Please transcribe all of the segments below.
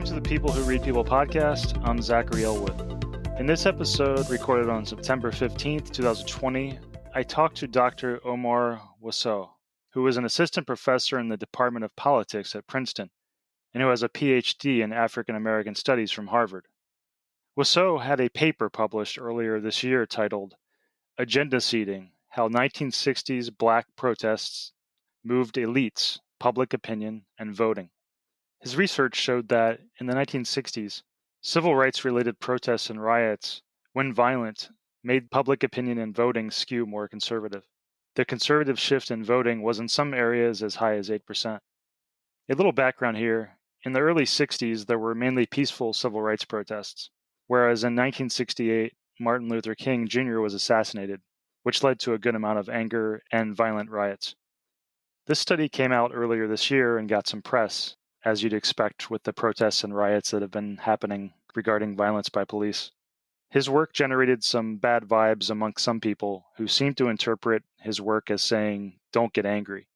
to the People Who Read People podcast. I'm Zachary Elwood. In this episode, recorded on September 15th, 2020, I talked to Dr. Omar Wasow, who is an assistant professor in the Department of Politics at Princeton and who has a PhD in African American Studies from Harvard. Wasow had a paper published earlier this year titled Agenda Seeding: How 1960s Black Protests Moved Elites, Public Opinion, and Voting. His research showed that in the 1960s, civil rights-related protests and riots, when violent, made public opinion and voting skew more conservative. The conservative shift in voting was in some areas as high as 8%. A little background here. In the early 60s, there were mainly peaceful civil rights protests, whereas in 1968, Martin Luther King Jr. was assassinated, which led to a good amount of anger and violent riots. This study came out earlier this year and got some press, as you'd expect with the protests and riots that have been happening regarding violence by police. His work generated some bad vibes amongst some people who seemed to interpret his work as saying, "Don't get angry."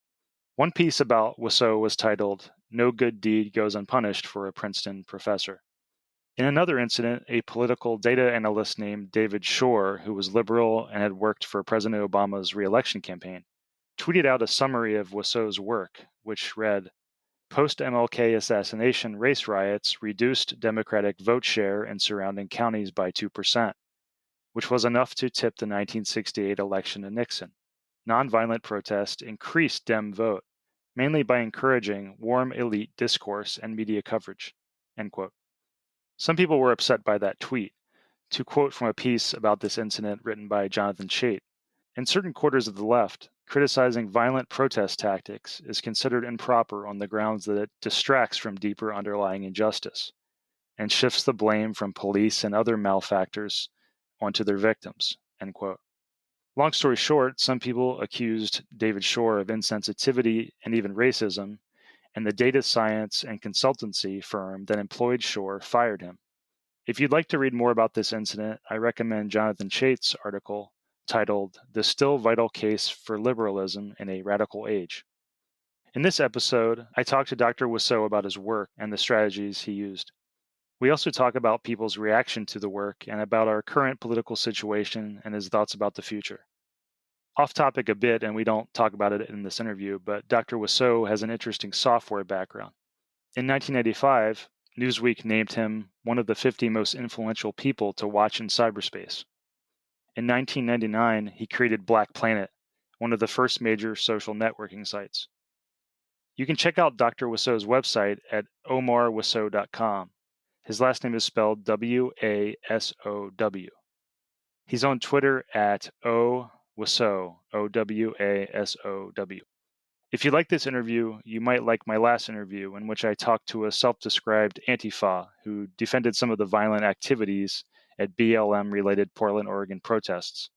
One piece about Wasow was titled, "No Good Deed Goes Unpunished for a Princeton Professor." In another incident, a political data analyst named David Shore, who was liberal and had worked for President Obama's re-election campaign, tweeted out a summary of Wasow's work, which read, "Post-MLK assassination race riots reduced Democratic vote share in surrounding counties by 2%, which was enough to tip the 1968 election to Nixon. Nonviolent protest increased Dem vote, mainly by encouraging warm elite discourse and media coverage." End quote. Some people were upset by that tweet. To quote from a piece about this incident written by Jonathan Chait, "In certain quarters of the left, criticizing violent protest tactics is considered improper on the grounds that it distracts from deeper underlying injustice and shifts the blame from police and other malefactors onto their victims." End quote. Long story short, some people accused David Shore of insensitivity and even racism, and the data science and consultancy firm that employed Shore fired him. If you'd like to read more about this incident, I recommend Jonathan Chait's article titled "The Still Vital Case for Liberalism in a Radical Age." In this episode, I talked to Dr. Wasow about his work and the strategies he used. We also talk about people's reaction to the work and about our current political situation and his thoughts about the future. Off topic a bit, and we don't talk about it in this interview, but Dr. Wasow has an interesting software background. In 1995, Newsweek named him one of the 50 most influential people to watch in cyberspace. In 1999, he created Black Planet, one of the first major social networking sites. You can check out Dr. Wasow's website at omarwasow.com. His last name is spelled W-A-S-O-W. He's on Twitter at Wasow, O-W-A-S-O-W. If you like this interview, you might like my last interview in which I talked to a self-described Antifa who defended some of the violent activities at BLM-related Portland, Oregon protests.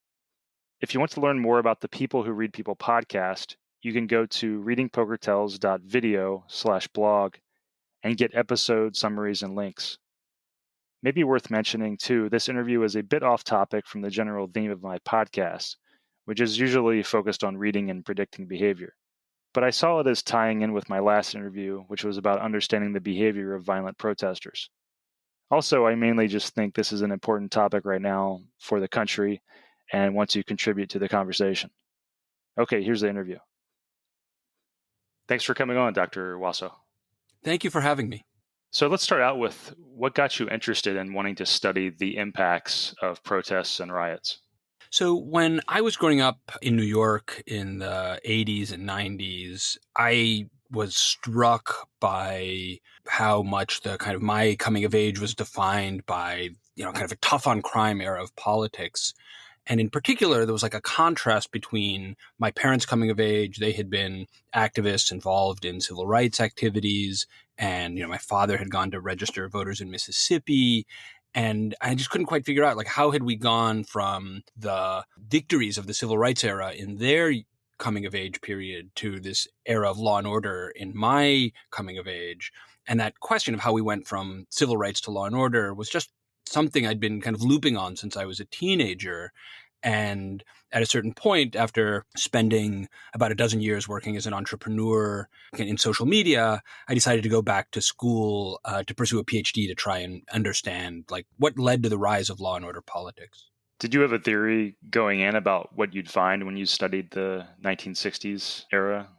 If you want to learn more about the People Who Read People podcast, you can go to readingpokertells.video/blog and get episode summaries and links. Maybe worth mentioning, too, this interview is a bit off topic from the general theme of my podcast, which is usually focused on reading and predicting behavior. But I saw it as tying in with my last interview, which was about understanding the behavior of violent protesters. Also, I mainly just think this is an important topic right now for the country and want to contribute to the conversation. Okay, here's the interview. Thanks for coming on, Dr. Wasow. Thank you for having me. So let's start out with what got you interested in wanting to study the impacts of protests and riots? So when I was growing up in New York in the 80s and 90s, I was struck by how much the kind of my coming of age was defined by, kind of a tough on crime era of politics. And in particular, there was like a contrast between my parents' coming of age. They had been activists involved in civil rights activities. And, my father had gone to register voters in Mississippi. And I just couldn't quite figure out, how had we gone from the victories of the civil rights era in their coming of age period to this era of law and order in my coming of age. And that question of how we went from civil rights to law and order was just something I'd been kind of looping on since I was a teenager. And at a certain point, after spending about a dozen years working as an entrepreneur in social media, I decided to go back to school to pursue a PhD to try and understand like what led to the rise of law and order politics. Did you have a theory going in about what you'd find when you studied the 1960s era?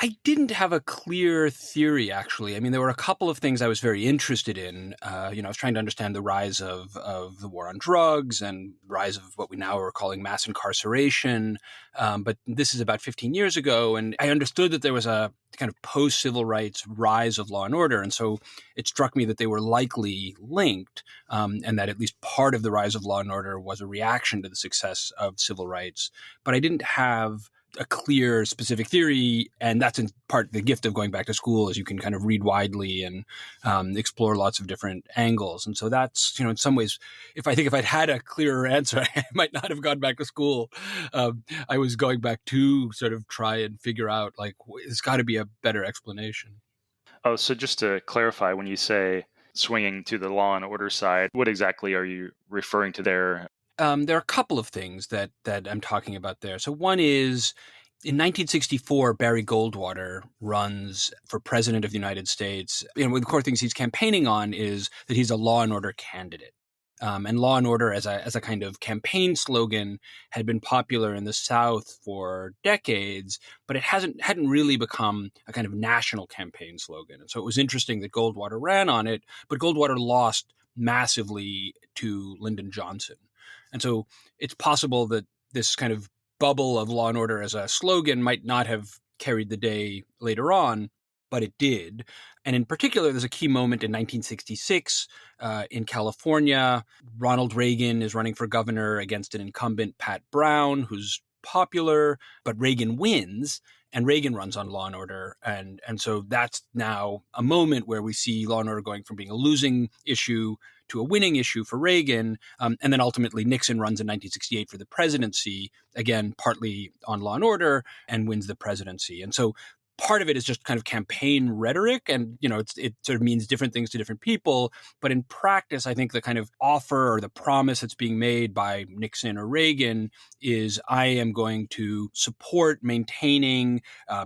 I didn't have a clear theory, actually. I mean, there were a couple of things I was very interested in. I was trying to understand the rise of the war on drugs and rise of what we now are calling mass incarceration. But this is about 15 years ago, and I understood that there was a kind of post-civil rights rise of law and order. And so it struck me that they were likely linked, and that at least part of the rise of law and order was a reaction to the success of civil rights. But I didn't have a clear specific theory, and that's in part the gift of going back to school, is you can kind of read widely and explore lots of different angles. And so that's, in some ways, if I'd had a clearer answer, I might not have gone back to school. I was going back to sort of try and figure out, like, there's got to be a better explanation. Oh, so just to clarify, when you say swinging to the law and order side, what exactly are you referring to there? There are a couple of things that I'm talking about there. So one is in 1964, Barry Goldwater runs for president of the United States. One of the core things he's campaigning on is that he's a law and order candidate. And law and order as a kind of campaign slogan had been popular in the South for decades, but it hadn't really become a kind of national campaign slogan. And so it was interesting that Goldwater ran on it, but Goldwater lost massively to Lyndon Johnson. And so it's possible that this kind of bubble of law and order as a slogan might not have carried the day later on, but it did. And in particular, there's a key moment in 1966 in California. Ronald Reagan is running for governor against an incumbent, Pat Brown, who's popular, but Reagan wins. And Reagan runs on law and order. And so that's now a moment where we see law and order going from being a losing issue to a winning issue for Reagan. And then ultimately Nixon runs in 1968 for the presidency, again, partly on law and order, and wins the presidency. And so part of it is just kind of campaign rhetoric, and it sort of means different things to different people. But in practice, I think the kind of offer or the promise that's being made by Nixon or Reagan is, I am going to support maintaining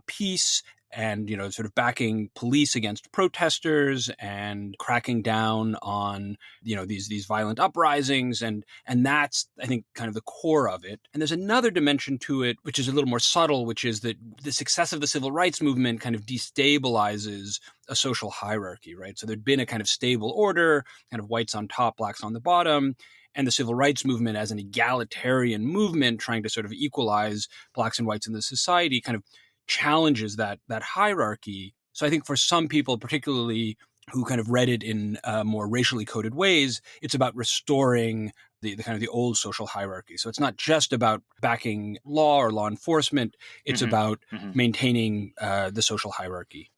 peace and sort of backing police against protesters and cracking down on these violent uprisings, and that's, I think, kind of the core of it. And there's another dimension to it which is a little more subtle, which is that the success of the civil rights movement kind of destabilizes a social hierarchy, right? So there'd been a kind of stable order, kind of whites on top, blacks on the bottom, and the civil rights movement as an egalitarian movement trying to sort of equalize blacks and whites in the society kind of challenges that hierarchy. So I think for some people, particularly who kind of read it in more racially coded ways, it's about restoring the kind of the old social hierarchy. So it's not just about backing law or law enforcement. It's Hmm. about Hmm. maintaining the social hierarchy.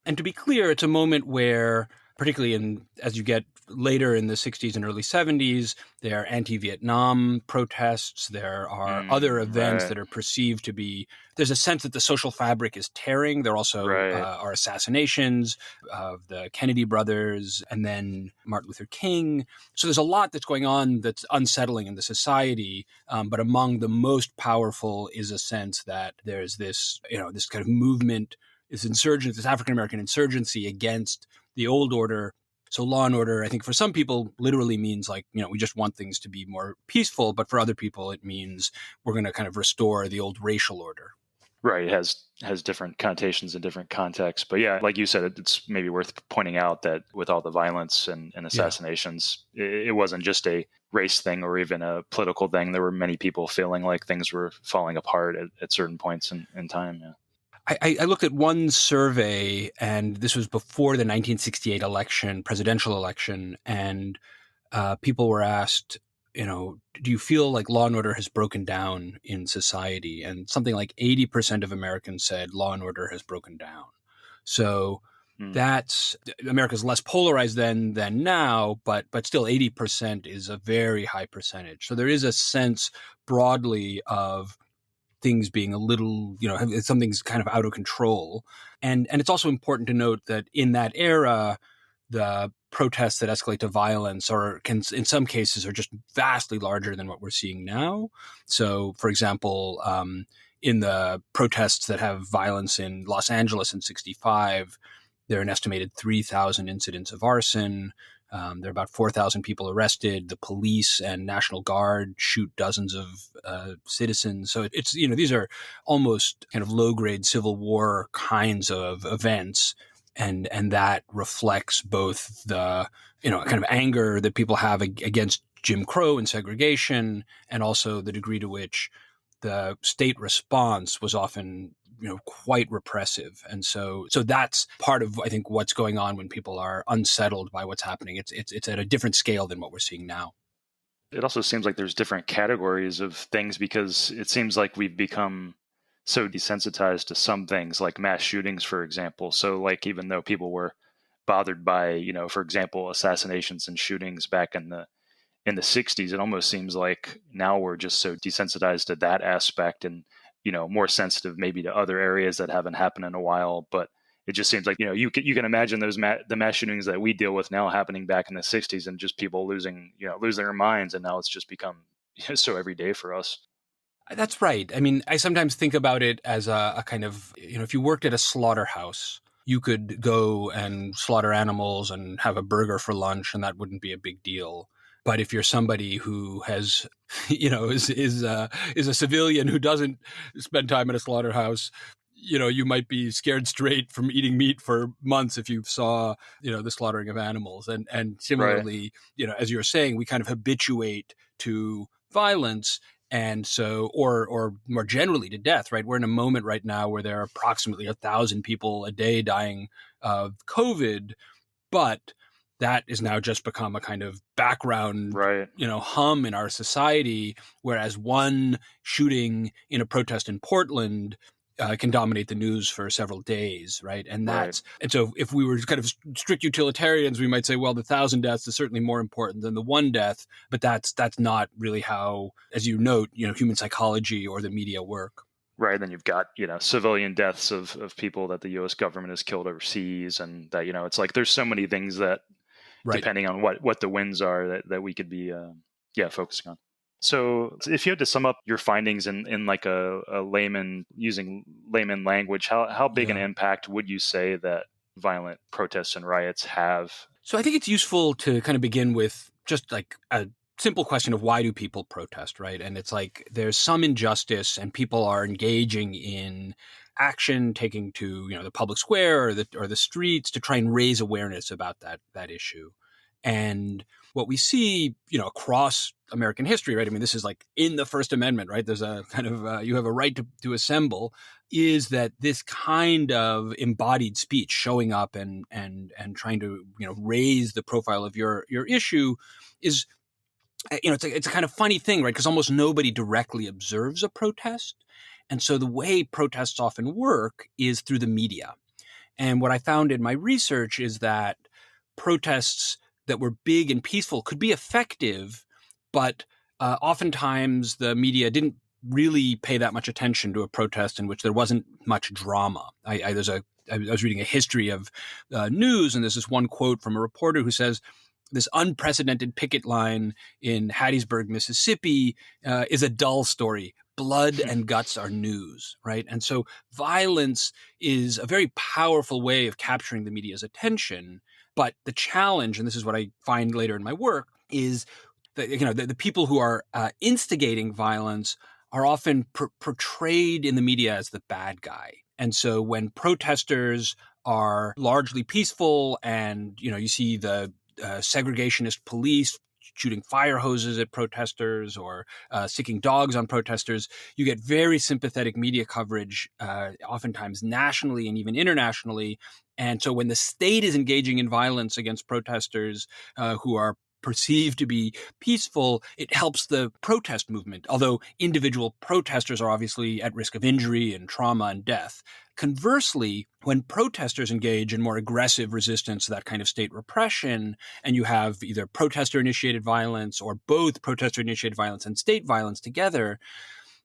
And to be clear, it's a moment where, particularly as you get later in the 60s and early 70s, there are anti-Vietnam protests. There are other events Right, that are perceived to be, there's a sense that the social fabric is tearing. There also right. are assassinations of the Kennedy brothers and then Martin Luther King. So there's a lot that's going on that's unsettling in the society. But among the most powerful is a sense that there's this, this kind of movement, this African American insurgency against the old order. So law and order, I think for some people literally means like, we just want things to be more peaceful. But for other people, it means we're going to kind of restore the old racial order. Right. It has different connotations in different contexts. But yeah, like you said, it's maybe worth pointing out that with all the violence and Yeah. assassinations, it wasn't just a race thing or even a political thing. There were many people feeling like things were falling apart at certain points in time. Yeah. I looked at one survey, and this was before the 1968 presidential election, and people were asked, do you feel like law and order has broken down in society? And something like 80% of Americans said law and order has broken down. So Mm. that's, America's less polarized than now, but still 80% is a very high percentage. So there is a sense broadly of things being a little, something's kind of out of control. And it's also important to note that in that era, the protests that escalate to violence or can, in some cases, are just vastly larger than what we're seeing now. So, for example, in the protests that have violence in Los Angeles in 65, there are an estimated 3,000 incidents of arson. There are about 4,000 people arrested. The police and National Guard shoot dozens of citizens. So it's, these are almost kind of low-grade Civil War kinds of events. And that reflects both the, kind of anger that people have against Jim Crow and segregation, and also the degree to which the state response was often quite repressive. And so that's part of, I think, what's going on when people are unsettled by what's happening. It's at a different scale than what we're seeing now. It also seems like there's different categories of things, because it seems like we've become so desensitized to some things, like mass shootings, for example. So like, even though people were bothered by, for example, assassinations and shootings back in the 60s, it almost seems like now we're just so desensitized to that aspect, and more sensitive maybe to other areas that haven't happened in a while. But it just seems like, you can imagine the mass shootings that we deal with now happening back in the 60s, and just people losing their minds, and now it's just become so everyday for us. That's right. I mean, I sometimes think about it as a kind of, if you worked at a slaughterhouse, you could go and slaughter animals and have a burger for lunch, and that wouldn't be a big deal. But if you're somebody who has, is a civilian who doesn't spend time at a slaughterhouse, you might be scared straight from eating meat for months if you saw, the slaughtering of animals. And Right. similarly, as you're saying, we kind of habituate to violence. And so, or more generally to death, right? We're in a moment right now where there are approximately 1,000 people a day dying of COVID, but that is now just become a kind of background, Right. hum in our society, whereas one shooting in a protest in Portland can dominate the news for several days, right? And Right. so if we were kind of strict utilitarians, we might say, well, the 1,000 deaths is certainly more important than the one death, but that's not really how, as you note, human psychology or the media work. Right. Then you've got, civilian deaths of people that the US government has killed overseas. And that, it's like there's so many things that, Right. depending on what the wins are, that we could be, focusing on. So if you had to sum up your findings in like a layman, using layman language, how big an Yeah. impact would you say that violent protests and riots have? So I think it's useful to kind of begin with just like a simple question of why do people protest, right? And it's like there's some injustice and people are engaging in action, taking to, the public square or the streets to try and raise awareness about that issue. And what we see, across American history, right? I mean, this is like in the First Amendment, right? There's a kind of you have a right to assemble. Is that this kind of embodied speech, showing up and trying to raise the profile of your issue, is it's a kind of funny thing, right? Because almost nobody directly observes a protest, and so the way protests often work is through the media. And what I found in my research is that protests that were big and peaceful could be effective, but oftentimes the media didn't really pay that much attention to a protest in which there wasn't much drama. I was reading a history of news, and there's this one quote from a reporter who says, this unprecedented picket line in Hattiesburg, Mississippi, is a dull story. Blood and guts are news, right? And so violence is a very powerful way of capturing the media's attention. But the challenge, and this is what I find later in my work, is that the people who are instigating violence are often portrayed in the media as the bad guy. And so when protesters are largely peaceful, and you see the segregationist police shooting fire hoses at protesters or sticking dogs on protesters, you get very sympathetic media coverage, oftentimes nationally and even internationally. And so when the state is engaging in violence against protesters who are perceived to be peaceful, it helps the protest movement, although individual protesters are obviously at risk of injury and trauma and death. Conversely, when protesters engage in more aggressive resistance to that kind of state repression, and you have either protester-initiated violence or both protester-initiated violence and state violence together,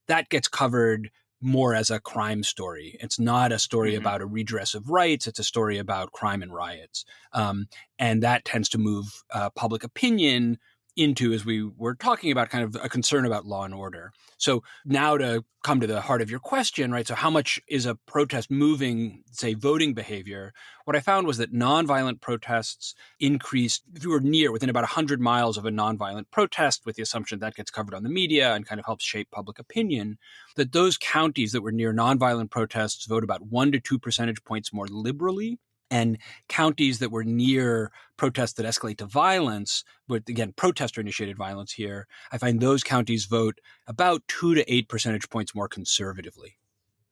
that gets covered more as a crime story. It's not a story Hmm. about a redress of rights. It's a story about crime and riots. And that tends to move public opinion into, as we were talking about, kind of a concern about law and order. So now to come to the heart of your question, right? So how much is a protest moving, say, voting behavior? What I found was that nonviolent protests increased. If you were within about 100 miles of a nonviolent protest, with the assumption that gets covered on the media and kind of helps shape public opinion, that those counties that were near nonviolent protests vote about 1 to 2 percentage points more liberally. And counties that were near protests that escalate to violence, but again, protester initiated violence here, I find those counties vote about 2 to 8 percentage points more conservatively.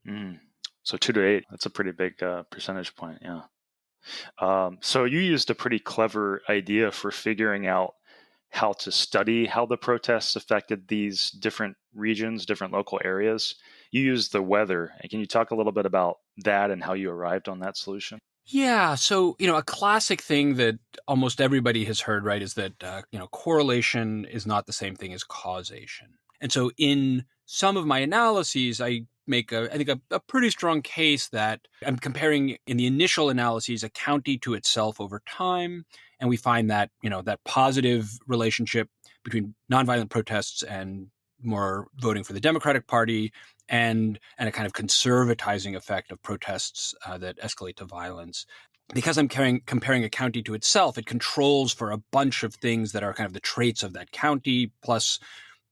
Mm. So 2 to 8, that's a pretty big percentage point. Yeah. So you used a pretty clever idea for figuring out how to study how the protests affected these different regions, different local areas. You used the weather. And can you talk a little bit about that and how you arrived on that solution? Yeah. So, a classic thing that almost everybody has heard, right, is that, correlation is not the same thing as causation. And so in some of my analyses, I make, I think, a pretty strong case that I'm comparing in the initial analyses a county to itself over time. And we find that, that positive relationship between nonviolent protests and more voting for the Democratic Party, and a kind of conservatizing effect of protests that escalate to violence. Because I'm comparing a county to itself, it controls for a bunch of things that are kind of the traits of that county, plus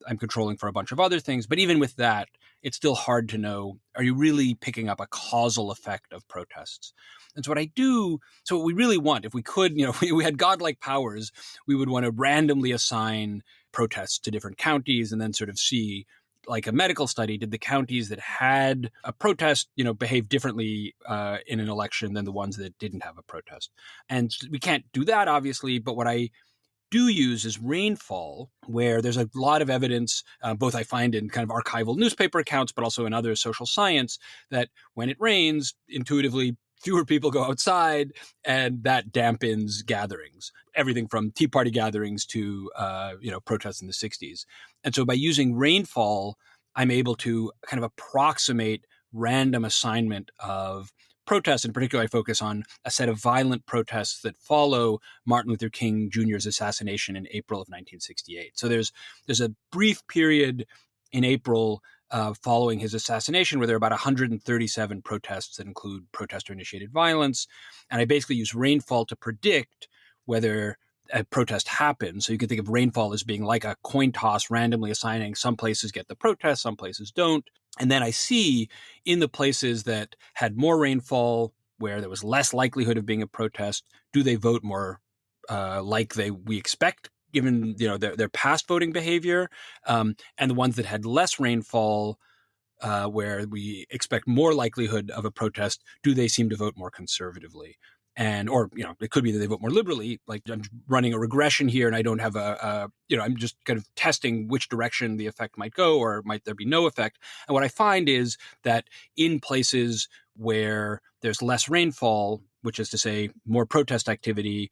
I'm controlling for a bunch of other things. But even with that, it's still hard to know, are you really picking up a causal effect of protests? And so what we really want, if we could, if we had godlike powers, we would want to randomly assign protests to different counties and then sort of see, like a medical study, did the counties that had a protest, behave differently in an election than the ones that didn't have a protest? And we can't do that, obviously, but what I do use is rainfall, where there's a lot of evidence, both I find in kind of archival newspaper accounts, but also in other social science, that when it rains, intuitively, fewer people go outside, and that dampens gatherings. Everything from Tea Party gatherings to protests in the '60s. And so by using rainfall, I'm able to kind of approximate random assignment of protests. In particular, I focus on a set of violent protests that follow Martin Luther King Jr.'s assassination in April of 1968. So there's a brief period in April following his assassination where there are about 137 protests that include protester-initiated violence, and I basically use rainfall to predict whether a protest happens. So you can think of rainfall as being like a coin toss, randomly assigning some places get the protest, some places don't. And then I see in the places that had more rainfall, where there was less likelihood of being a protest, do they vote more we expect, given their past voting behavior? And the ones that had less rainfall, where we expect more likelihood of a protest, do they seem to vote more conservatively? Or it could be that they vote more liberally. Like, I'm running a regression here, and I don't have I'm just kind of testing which direction the effect might go, or might there be no effect. And what I find is that in places where there's less rainfall, which is to say more protest activity,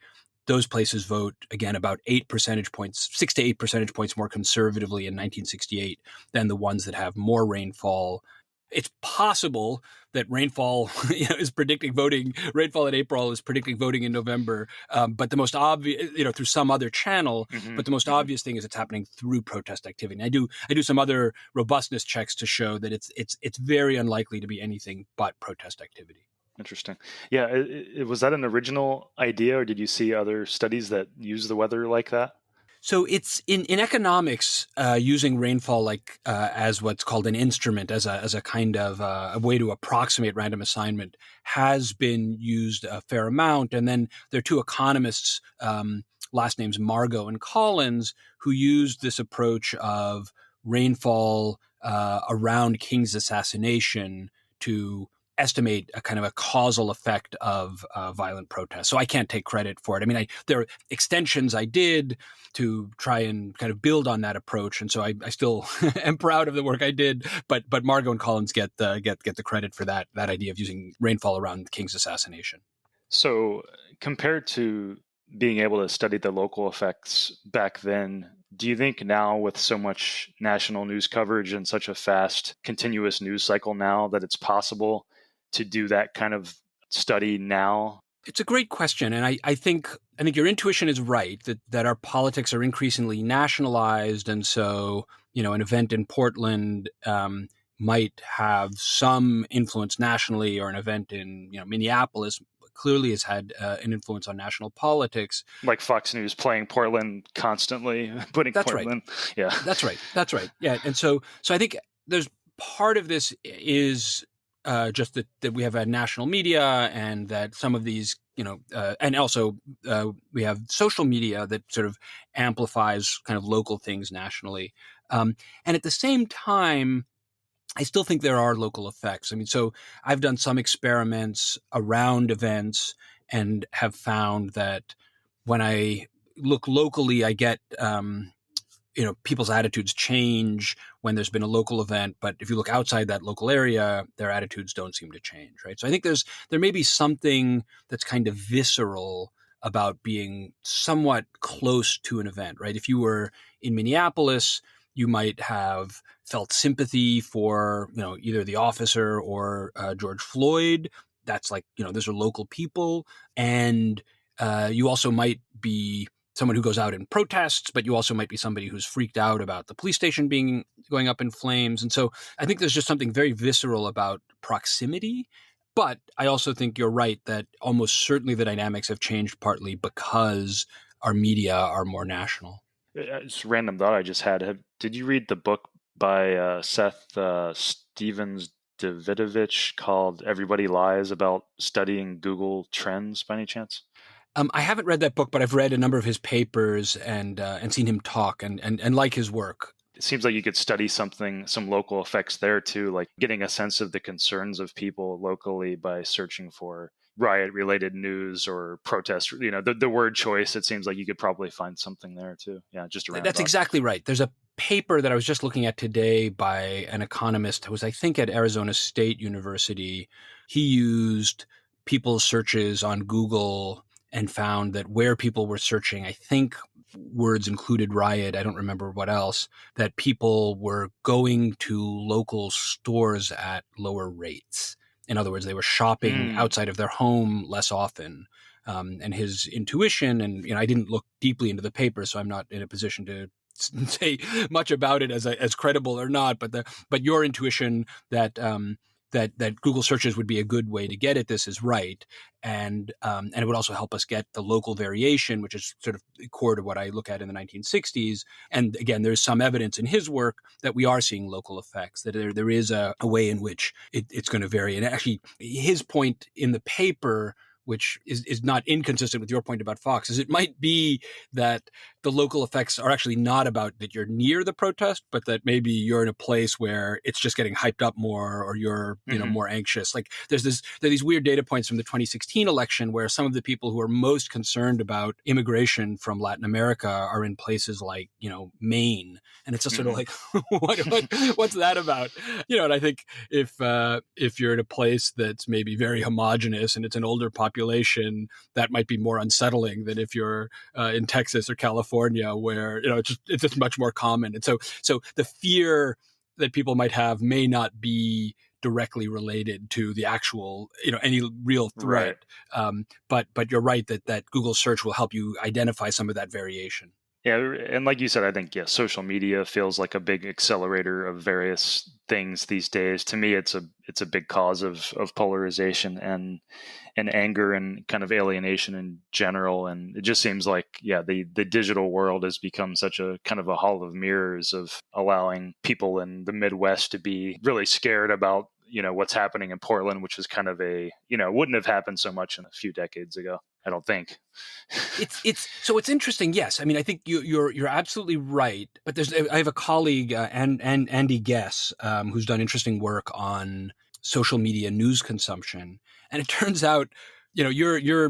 those places vote, again, about 8 percentage points, 6 to 8 percentage points more conservatively in 1968 than the ones that have more rainfall. It's possible that rainfall is predicting voting. Rainfall in April is predicting voting in November, but the most obvious, through some other channel. Hmm. But the most obvious thing is it's happening through protest activity. And I do some other robustness checks to show that it's very unlikely to be anything but protest activity. Interesting. Yeah. Was that an original idea, or did you see other studies that use the weather like that? So it's in economics, using rainfall as what's called an instrument, as a kind of a way to approximate random assignment, has been used a fair amount. And then there are two economists, last names Margot and Collins, who used this approach of rainfall around King's assassination to estimate a kind of a causal effect of violent protests. So I can't take credit for it. I mean, there are extensions I did to try and kind of build on that approach, and so I still am proud of the work I did. But Margot and Collins get the credit for that idea of using rainfall around King's assassination. So, compared to being able to study the local effects back then, Do you think now, with so much national news coverage and such a fast, continuous news cycle now, that it's possible to do that kind of study now? It's a great question, and I think your intuition is right that our politics are increasingly nationalized, and so an event in Portland might have some influence nationally, or an event in Minneapolis clearly has had an influence on national politics. Like Fox News playing Portland constantly, putting That's right. Portland. Yeah. That's right. That's right. Yeah, and so I think there's part of this is just that we have a national media, and that some of these, and also we have social media that sort of amplifies kind of local things nationally, and at the same time, I still think there are local effects. I mean, so I've done some experiments around events and have found that when I look locally, I get people's attitudes change when there's been a local event, but if you look outside that local area, their attitudes don't seem to change, right? So I think there may be something that's kind of visceral about being somewhat close to an event, right? If you were in Minneapolis, you might have felt sympathy for either the officer or George Floyd. That's like, those are local people, and you also might be someone who goes out and protests, but you also might be somebody who's freaked out about the police station going up in flames. And so I think there's just something very visceral about proximity. But I also think you're right that almost certainly the dynamics have changed partly because our media are more national. It's a random thought I just had. Did you read the book by Seth Stevens Davidovich called Everybody Lies, about studying Google Trends by any chance? I haven't read that book, but I've read a number of his papers and seen him talk and like his work. It seems like you could study some local effects there too, like getting a sense of the concerns of people locally by searching for riot related news or protest, the word choice. It seems like you could probably find something there too. Yeah, just around. That's exactly right. There's a paper that I was just looking at today by an economist who was, I think, at Arizona State University. He used people's searches on Google and found that where people were searching, I think words included riot, I don't remember what else, that people were going to local stores at lower rates. In other words, they were shopping outside of their home less often. And his intuition, and I didn't look deeply into the paper, so I'm not in a position to say much about it as credible or not. But your intuition that that Google searches would be a good way to get at this is right, and it would also help us get the local variation, which is sort of core to what I look at in the 1960s. And again, there's some evidence in his work that we are seeing local effects, that there is a way in which it's going to vary. And actually, his point in the paper, which is not inconsistent with your point about Fox, is it might be that the local effects are actually not about that you're near the protest, but that maybe you're in a place where it's just getting hyped up more, or you're more anxious. Like there are these weird data points from the 2016 election where some of the people who are most concerned about immigration from Latin America are in places like Maine, and it's just sort of like what's that about? And I think if you're in a place that's maybe very homogenous and it's an older population, that might be more unsettling than if you're in Texas or California, where it's just much more common. And so the fear that people might have may not be directly related to the actual any real threat. Right. But you're right that Google search will help you identify some of that variation. Yeah, and like you said, I think social media feels like a big accelerator of various things these days. To me, it's a big cause of polarization and anger and kind of alienation in general. And it just seems like the digital world has become such a kind of a hall of mirrors, of allowing people in the Midwest to be really scared about what's happening in Portland, which is kind of wouldn't have happened so much in a few decades ago, I don't think. It's interesting. Yes, I mean, I think you're absolutely right. But I have a colleague, and Andy Guess, who's done interesting work on social media news consumption, and it turns out, you're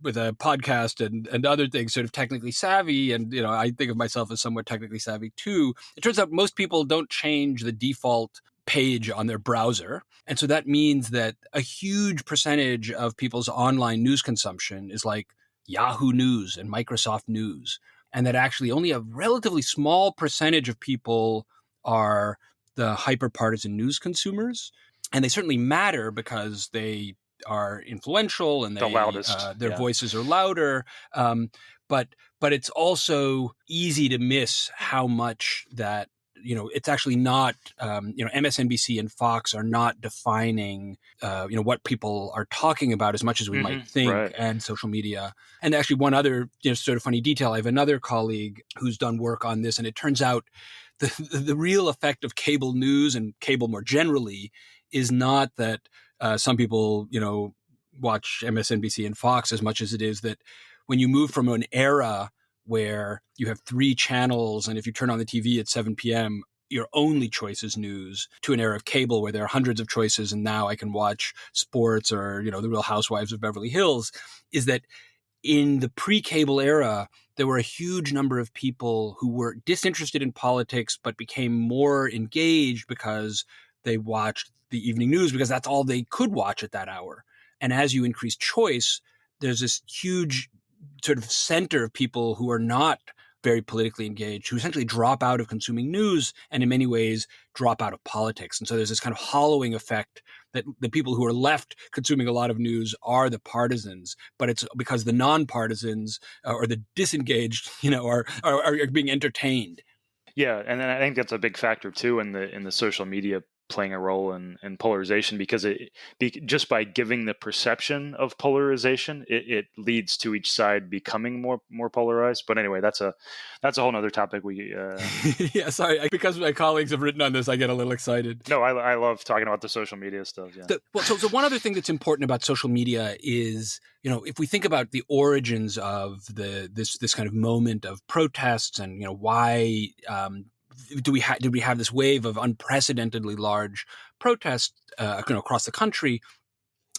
with a podcast and other things, sort of technically savvy, and I think of myself as somewhat technically savvy too. It turns out most people don't change the default page on their browser. And so that means that a huge percentage of people's online news consumption is like Yahoo News and Microsoft News. and that actually only a relatively small percentage of people are the hyper-partisan news consumers. And they certainly matter because they are influential and The loudest. their Yeah. voices are louder. Um, but it's also easy to miss how much that, it's actually not, MSNBC and Fox are not defining, what people are talking about as much as we might think, Right. and social media. And actually, one other, sort of funny detail, I have another colleague who's done work on this, and it turns out the real effect of cable news and cable more generally is not that some people, watch MSNBC and Fox as much as it is that when you move from an era where you have 3 channels, and if you turn on the TV at 7 p.m., your only choice is news, to an era of cable where there are hundreds of choices, and now I can watch sports or, the Real Housewives of Beverly Hills, is that in the pre-cable era, there were a huge number of people who were disinterested in politics but became more engaged because they watched the evening news because that's all they could watch at that hour. And as you increase choice, there's this huge sort of center of people who are not very politically engaged, who essentially drop out of consuming news and in many ways drop out of politics. And so there's this kind of hollowing effect that the people who are left consuming a lot of news are the partisans, but it's because the non-partisans or the disengaged, are being entertained. Yeah, and then I think that's a big factor too in the social media playing a role in polarization, because just by giving the perception of polarization, it leads to each side becoming more polarized. But anyway, that's a whole other topic. Yeah, sorry, because my colleagues have written on this, I get a little excited. No, I love talking about the social media stuff. Yeah. So one other thing that's important about social media is, if we think about the origins of this kind of moment of protests, and why did we have this wave of unprecedentedly large protests across the country.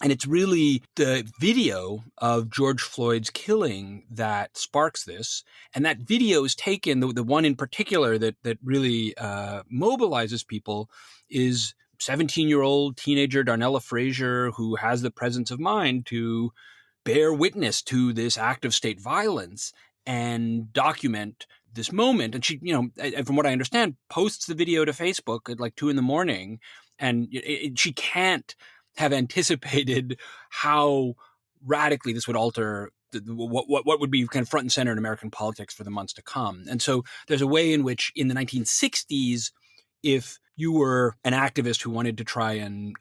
And it's really the video of George Floyd's killing that sparks this. And that video is taken, the one in particular that really mobilizes people is 17-year-old teenager Darnella Frazier, who has the presence of mind to bear witness to this act of state violence and document this moment. And she, from what I understand, posts the video to Facebook at like 2 a.m. And she can't have anticipated how radically this would alter what would be kind of front and center in American politics for the months to come. And so there's a way in which in the 1960s, if you were an activist who wanted to try and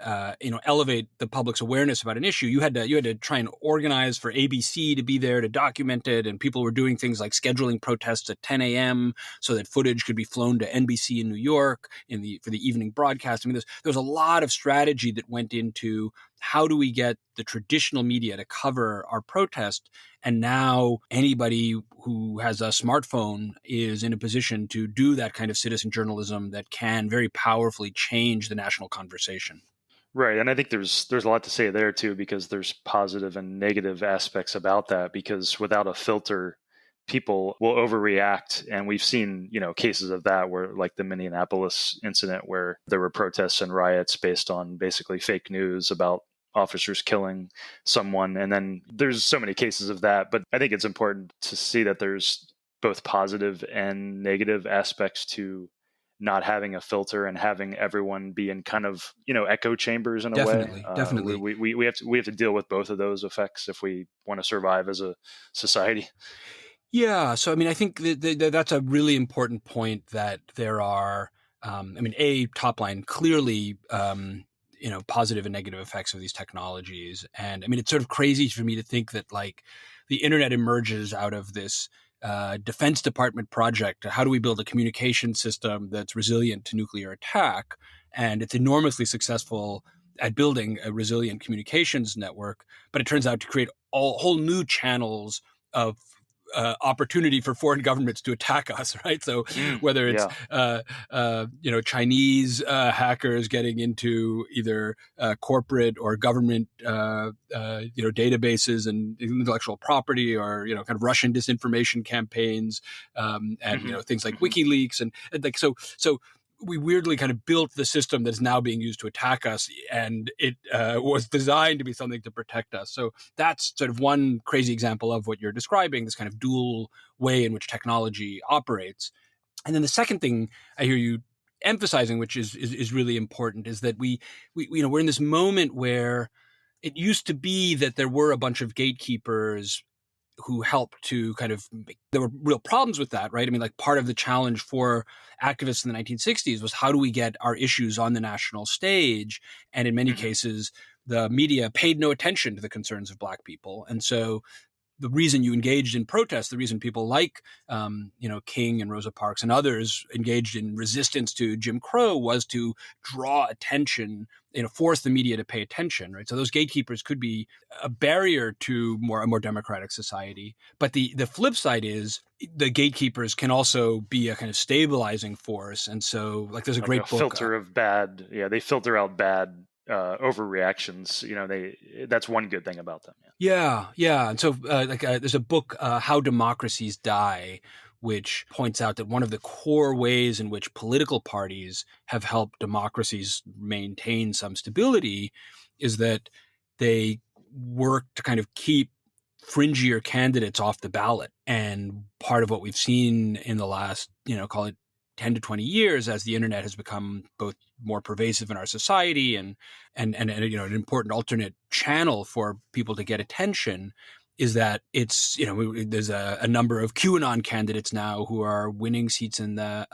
elevate the public's awareness about an issue, you had to try and organize for ABC to be there to document it, and people were doing things like scheduling protests at 10 a.m. so that footage could be flown to NBC in New York for the evening broadcast. I mean, there's a lot of strategy that went into how do we get the traditional media to cover our protest. And now anybody who has a smartphone is in a position to do that kind of citizen journalism that can very powerfully change the national conversation. Right, and I think there's a lot to say there too, because there's positive and negative aspects about that. Because without a filter, people will overreact, and we've seen cases of that, where like the Minneapolis incident, where there were protests and riots based on basically fake news about officers killing someone. And then there's so many cases of that. But I think it's important to see that there's both positive and negative aspects to not having a filter and having everyone be in kind of echo chambers in a way. Definitely. We have to deal with both of those effects if we want to survive as a society. Yeah, so I mean, I think that's a really important point, that there are, top line, clearly, positive and negative effects of these technologies. And I mean, it's sort of crazy for me to think that like the internet emerges out of this Defense Department project. How do we build a communication system that's resilient to nuclear attack? And it's enormously successful at building a resilient communications network, but it turns out to create whole new channels of opportunity for foreign governments to attack us, right? So whether it's Chinese hackers getting into either corporate or government databases and intellectual property, or kind of Russian disinformation campaigns, and things like WikiLeaks, and like so we weirdly kind of built the system that's now being used to attack us, and it was designed to be something to protect us. So that's sort of one crazy example of what you're describing, this kind of dual way in which technology operates. And then the second thing I hear you emphasizing, which is really important, is that we we're in this moment where it used to be that there were a bunch of gatekeepers who helped to kind of there were real problems with that, right? I mean, like part of the challenge for activists in the 1960s was how do we get our issues on the national stage? And in many Hmm. cases, the media paid no attention to the concerns of Black people. And so the reason you engaged in protests, the reason people like, King and Rosa Parks and others engaged in resistance to Jim Crow was to draw attention, force the media to pay attention, right? So those gatekeepers could be a barrier to a more democratic society. But the flip side is the gatekeepers can also be a kind of stabilizing force. And so, like, there's a Like a great book. filter of bad. Yeah, they filter out bad overreactions. That's one good thing about them. Yeah. Yeah. And so, there's a book, How Democracies Die, which points out that one of the core ways in which political parties have helped democracies maintain some stability is that they work to kind of keep fringier candidates off the ballot. And part of what we've seen in the last, call it 10 to 20 years, as the internet has become both more pervasive in our society and an important alternate channel for people to get attention, is that it's there's a number of QAnon candidates now who are winning seats in the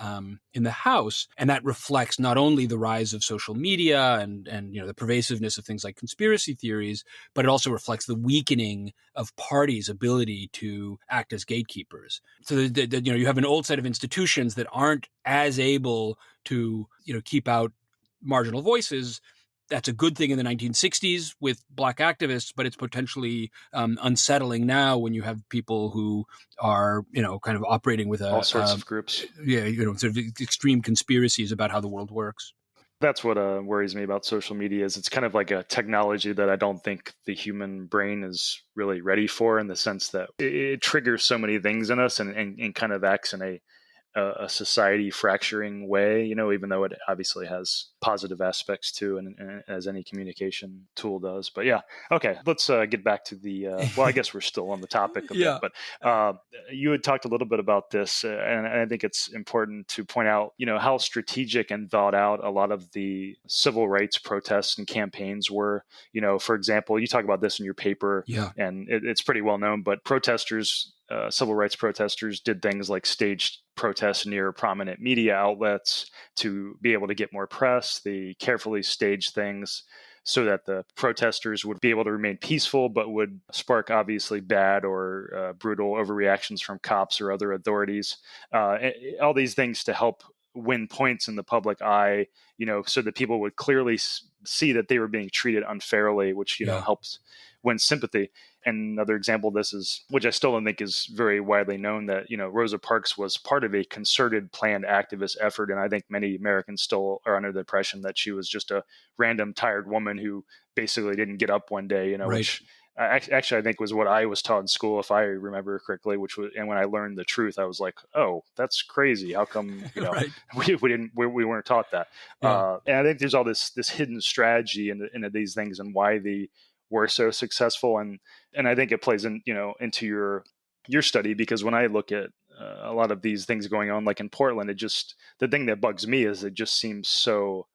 House, and that reflects not only the rise of social media and the pervasiveness of things like conspiracy theories, but it also reflects the weakening of parties' ability to act as gatekeepers. So you have an old set of institutions that aren't as able to keep out marginal voices. That's a good thing in the 1960s with Black activists, but it's potentially unsettling now when you have people who are, kind of operating with All sorts of groups. sort of extreme conspiracies about how the world works. That's what worries me about social media is it's kind of like a technology that I don't think the human brain is really ready for, in the sense that it triggers so many things in us and kind of acts in a society fracturing way, even though it obviously has positive aspects too, and as any communication tool does. But yeah, okay, let's get back to the, well, I guess we're still on the topic a bit, Yeah. but you had talked a little bit about this, and I think it's important to point out, how strategic and thought out a lot of the civil rights protests and campaigns were. For example, you talk about this in your paper, Yeah. and it's pretty well known, but protesters, civil rights protesters, did things like staged protests near prominent media outlets to be able to get more press. They carefully staged things so that the protesters would be able to remain peaceful, but would spark obviously bad or brutal overreactions from cops or other authorities. All these things to help win points in the public eye, so that people would clearly see that they were being treated unfairly, which, Yeah. helps win sympathy. And another example of this is, which I still don't think is very widely known, that, Rosa Parks was part of a concerted, planned activist effort. And I think many Americans still are under the impression that she was just a random, tired woman who basically didn't get up one day, Right. which actually I think was what I was taught in school, if I remember correctly, and when I learned the truth, I was like, oh, that's crazy. How come, Right. we weren't taught that? Yeah. And I think there's all this hidden strategy into these things and why they were so successful. And I think it plays into your study, because when I look at a lot of these things going on, like in Portland, the thing that bugs me is it just seems so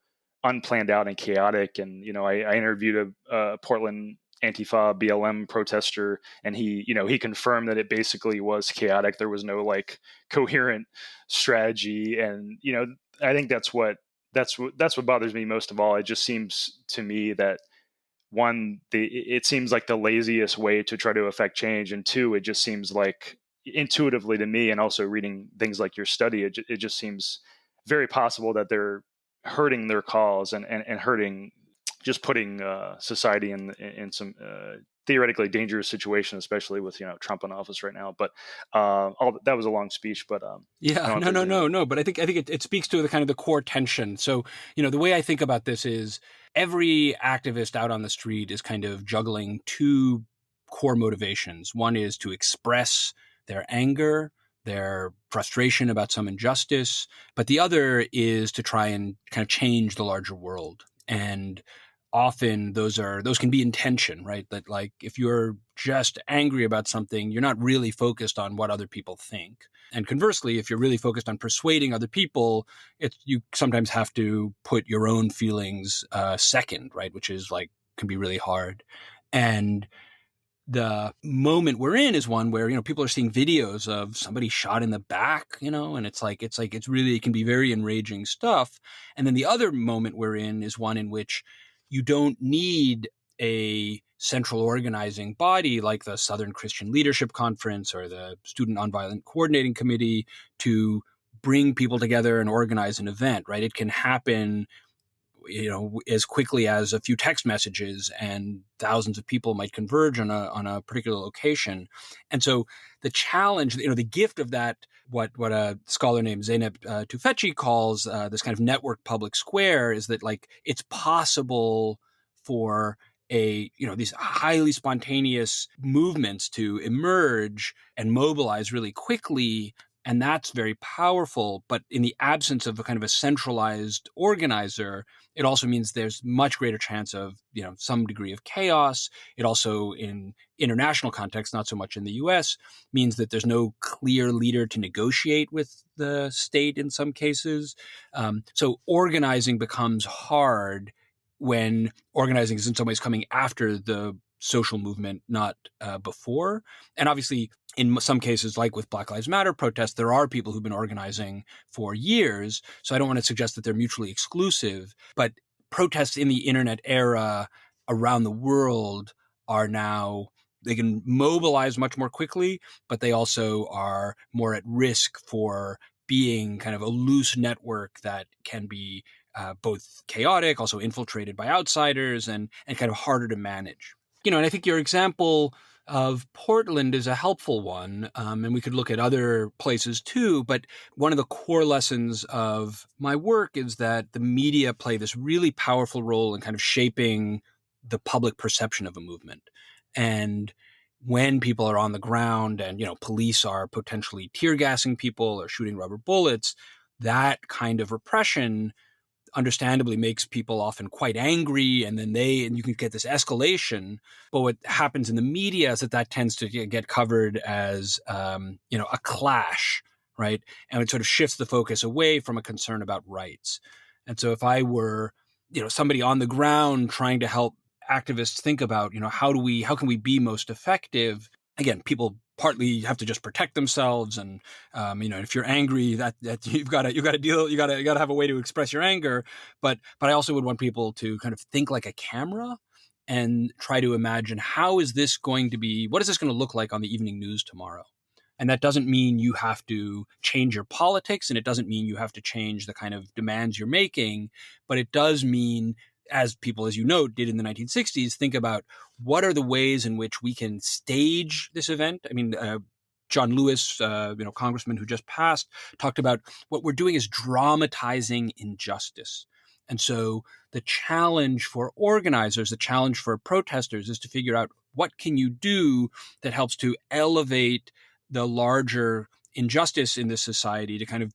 unplanned out and chaotic. And I interviewed a Portland Antifa BLM protester, and he confirmed that it basically was chaotic. There was no like coherent strategy, and I think that's what bothers me most of all. It just seems to me that, one, it seems like the laziest way to try to affect change, and two, it just seems like, intuitively to me, and also reading things like your study, it just seems very possible that they're hurting their cause and hurting, just putting society in some theoretically dangerous situation, especially with Trump in office right now. But that was a long speech, but I Yeah, don't know if there's any. no. But I think it speaks to the kind of the core tension. So, the way I think about this is every activist out on the street is kind of juggling two core motivations. One is to express their anger their frustration about some injustice, but the other is to try and kind of change the larger world. And often those can be in tension, right? That, like, if you're just angry about something, you're not really focused on what other people think. And conversely, if you're really focused on persuading other people, you sometimes have to put your own feelings second, right? Which is like, can be really hard. And the moment we're in is one where, people are seeing videos of somebody shot in the back, and it's really, it can be very enraging stuff. And then the other moment we're in is one in which you don't need a central organizing body like the Southern Christian Leadership Conference or the Student Nonviolent Coordinating Committee to bring people together and organize an event, right? It can happen, as quickly as a few text messages, and thousands of people might converge on a particular location. And so the challenge, the gift of that, what a scholar named Zeynep Tufekci calls this kind of network public square, is that, like, it's possible for these highly spontaneous movements to emerge and mobilize really quickly. And that's very powerful. But in the absence of a kind of a centralized organizer, it also means there's much greater chance of, some degree of chaos. It also, in international context, not so much in the US, means that there's no clear leader to negotiate with the state in some cases. So organizing becomes hard when organizing is in some ways coming after the social movement, not before. And obviously, in some cases, like with Black Lives Matter protests, there are people who've been organizing for years. So I don't want to suggest that they're mutually exclusive, but protests in the internet era around the world are now, they can mobilize much more quickly, but they also are more at risk for being kind of a loose network that can be both chaotic, also infiltrated by outsiders, and kind of harder to manage. And I think your example of Portland is a helpful one. And we could look at other places too. But one of the core lessons of my work is that the media play this really powerful role in kind of shaping the public perception of a movement. And when people are on the ground and, police are potentially tear gassing people or shooting rubber bullets, that kind of repression understandably makes people often quite angry, and and you can get this escalation. But what happens in the media is that tends to get covered as a clash, right? And it sort of shifts the focus away from a concern about rights. And so if I were somebody on the ground trying to help activists think about how can we be most effective, again, people partly have to just protect themselves, and if you're angry, that you've got to deal, you got to have a way to express your anger. But I also would want people to kind of think like a camera and try to imagine, what is this going to look like on the evening news tomorrow? And that doesn't mean you have to change your politics, and it doesn't mean you have to change the kind of demands you're making, but it does mean, as people, as you know, did in the 1960s, think about what are the ways in which we can stage this event. I mean, John Lewis, congressman who just passed, talked about what we're doing is dramatizing injustice. And so the challenge for organizers, the challenge for protesters, is to figure out what can you do that helps to elevate the larger injustice in this society, to kind of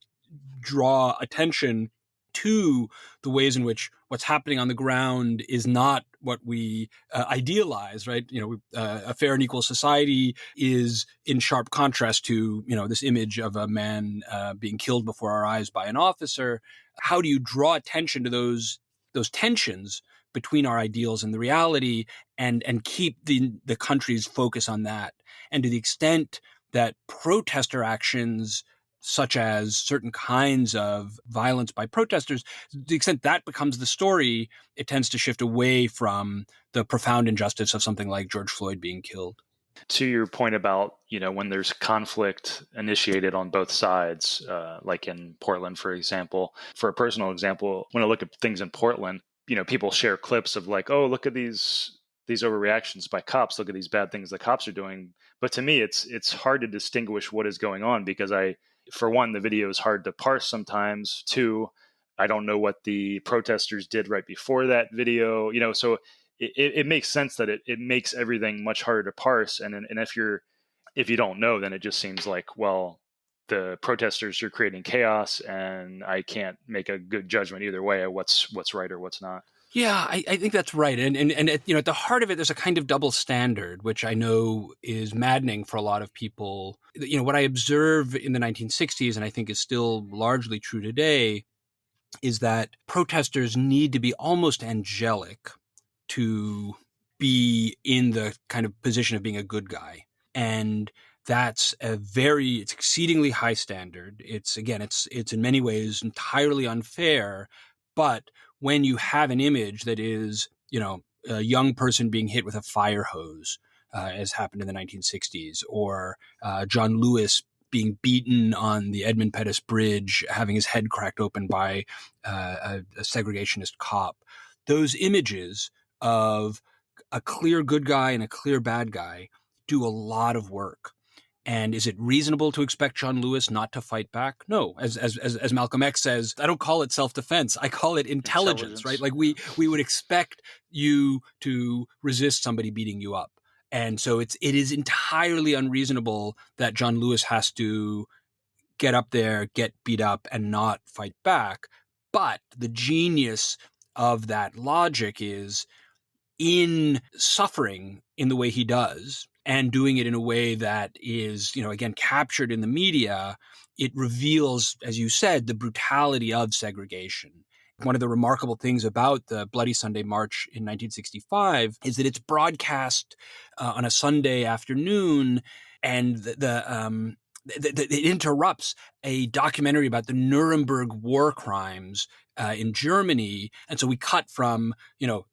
draw attention to the ways in which what's happening on the ground is not what we idealize, right? A fair and equal society is in sharp contrast to, this image of a man being killed before our eyes by an officer. How do you draw attention to those tensions between our ideals and the reality, and keep the country's focus on that? And to the extent that protester actions, such as certain kinds of violence by protesters, to the extent that becomes the story, it tends to shift away from the profound injustice of something like George Floyd being killed. To your point about, when there's conflict initiated on both sides, like in Portland, for example, for a personal example, when I look at things in Portland, people share clips of like, oh, look at these overreactions by cops. Look at these bad things the cops are doing. But to me, it's hard to distinguish what is going on, because for one, the video is hard to parse sometimes. Two, I don't know what the protesters did right before that video. So it makes sense that it makes everything much harder to parse. And if you don't know, then it just seems like, well, the protesters are creating chaos, and I can't make a good judgment either way of what's right or what's not. Yeah, I think that's right. And at, at the heart of it, there's a kind of double standard, which I know is maddening for a lot of people. What I observe in the 1960s, and I think is still largely true today, is that protesters need to be almost angelic to be in the kind of position of being a good guy. And that's it's exceedingly high standard. It's in many ways entirely unfair. But when you have an image that is, a young person being hit with a fire hose, as happened in the 1960s, or John Lewis being beaten on the Edmund Pettus Bridge, having his head cracked open by a segregationist cop, those images of a clear good guy and a clear bad guy do a lot of work. And is it reasonable to expect John Lewis not to fight back? No. As Malcolm X says, I don't call it self-defense. I call it intelligence, right? Like we would expect you to resist somebody beating you up. And so it is entirely unreasonable that John Lewis has to get up there, get beat up, and not fight back. But the genius of that logic is in suffering in the way he does and doing it in a way that is, again, captured in the media, it reveals, as you said, the brutality of segregation. One of the remarkable things about the Bloody Sunday March in 1965 is that it's broadcast on a Sunday afternoon, and it interrupts a documentary about the Nuremberg war crimes in Germany. And so we cut from,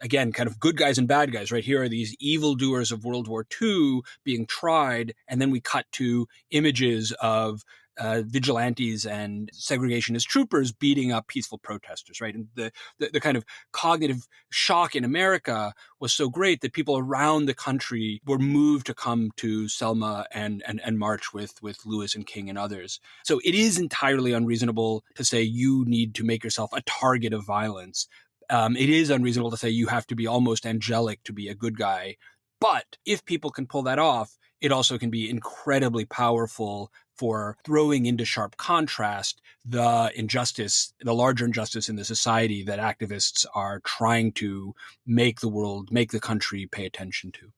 again, kind of good guys and bad guys, right? Here are these evildoers of World War II being tried. And then we cut to images of vigilantes and segregationist troopers beating up peaceful protesters, right? And the kind of cognitive shock in America was so great that people around the country were moved to come to Selma and march with Lewis and King and others. So it is entirely unreasonable to say you need to make yourself a target of violence. It is unreasonable to say you have to be almost angelic to be a good guy. But if people can pull that off, it also can be incredibly powerful for throwing into sharp contrast the injustice, the larger injustice in the society that activists are trying to make the country pay attention to.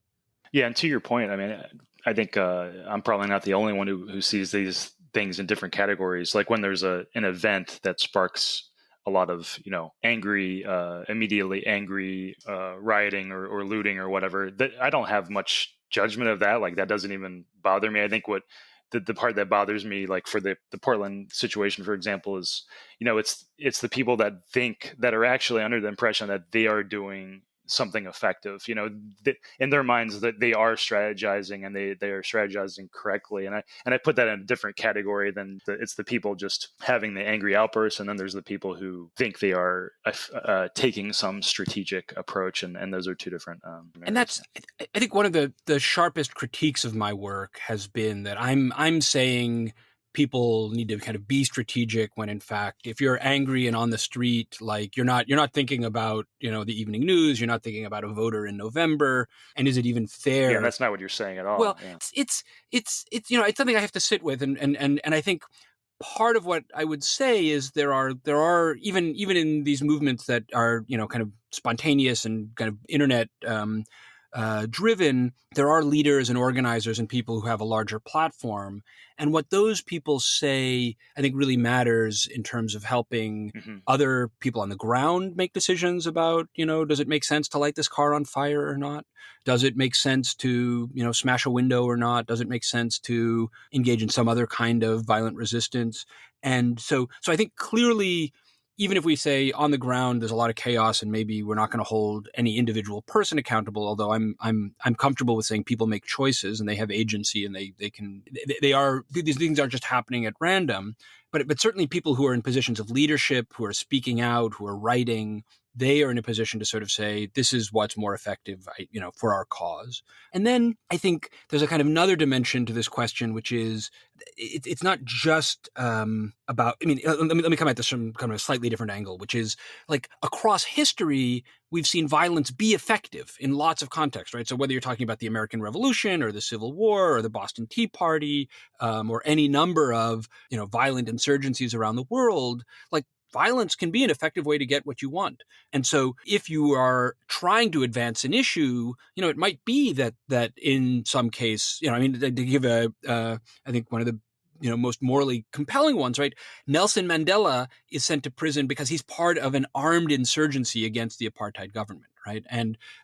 Yeah, and to your point, I mean, I think I'm probably not the only one who sees these things in different categories. Like when there's an event that sparks a lot of immediately angry rioting or looting or whatever, that I don't have much judgment of that. Like that doesn't even bother me. I think what the part that bothers me, like for the Portland situation, for example, is it's the people that are actually under the impression that they are doing something effective, in their minds, that they are strategizing and they are strategizing correctly. And I put that in a different category than it's the people just having the angry outbursts. And then there's the people who think they are taking some strategic approach. And those are two different. And that's, I think, one of the sharpest critiques of my work has been that I'm saying people need to kind of be strategic when in fact, if you're angry and on the street, like you're not thinking about, the evening news, you're not thinking about a voter in November. And is it even fair? Yeah, that's not what you're saying at all. Well, yeah. it's something I have to sit with. And I think part of what I would say is there are even in these movements that are, kind of spontaneous and kind of internet, driven, there are leaders and organizers and people who have a larger platform. And what those people say, I think, really matters in terms of helping other people on the ground make decisions about, does it make sense to light this car on fire or not? Does it make sense to, smash a window or not? Does it make sense to engage in some other kind of violent resistance? And so I think clearly, even if we say on the ground there's a lot of chaos and maybe we're not going to hold any individual person accountable, although I'm comfortable with saying people make choices and they have agency and these things aren't just happening at random, but certainly people who are in positions of leadership, who are speaking out, who are writing, they are in a position to sort of say, this is what's more effective, for our cause. And then I think there's a kind of another dimension to this question, which is it's not just about, let me come at this from kind of a slightly different angle, which is like across history, we've seen violence be effective in lots of contexts, right? So whether you're talking about the American Revolution or the Civil War or the Boston Tea Party, or any number of, violent insurgencies around the world, like violence can be an effective way to get what you want. And so if you are trying to advance an issue, it might be that in some case, to give I think one of the most morally compelling ones, right? Nelson Mandela is sent to prison because he's part of an armed insurgency against the apartheid government, right?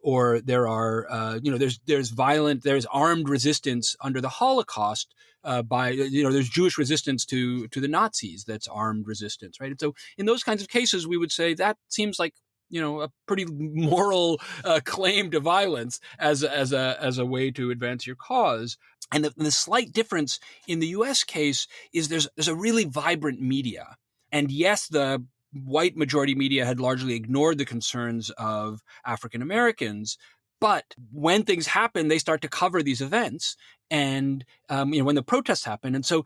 Or there are, there's armed resistance under the Holocaust there's Jewish resistance to the Nazis. That's armed resistance, right? And so in those kinds of cases, we would say that seems like a pretty moral claim to violence as a way to advance your cause. And the slight difference in the U.S. case is there's a really vibrant media. And yes, the white majority media had largely ignored the concerns of African Americans. But when things happen, they start to cover these events. And, when the protests happen. And so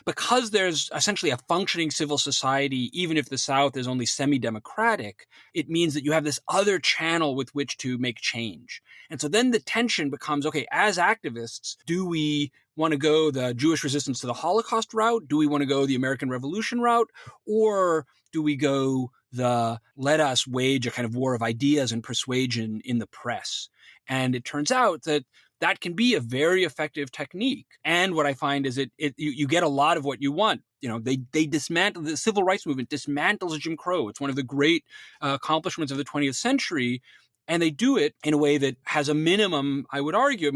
because there's essentially a functioning civil society, even if the South is only semi-democratic, it means that you have this other channel with which to make change. And so then the tension becomes, okay, as activists, do we want to go the Jewish resistance to the Holocaust route? Do we want to go the American Revolution route? Or do we go let us wage a kind of war of ideas and persuasion in the press? And it turns out that can be a very effective technique. And what I find is you get a lot of what you want. They dismantle the civil rights movement, dismantles Jim Crow. It's one of the great accomplishments of the 20th century. And they do it in a way that has a minimum, I would argue.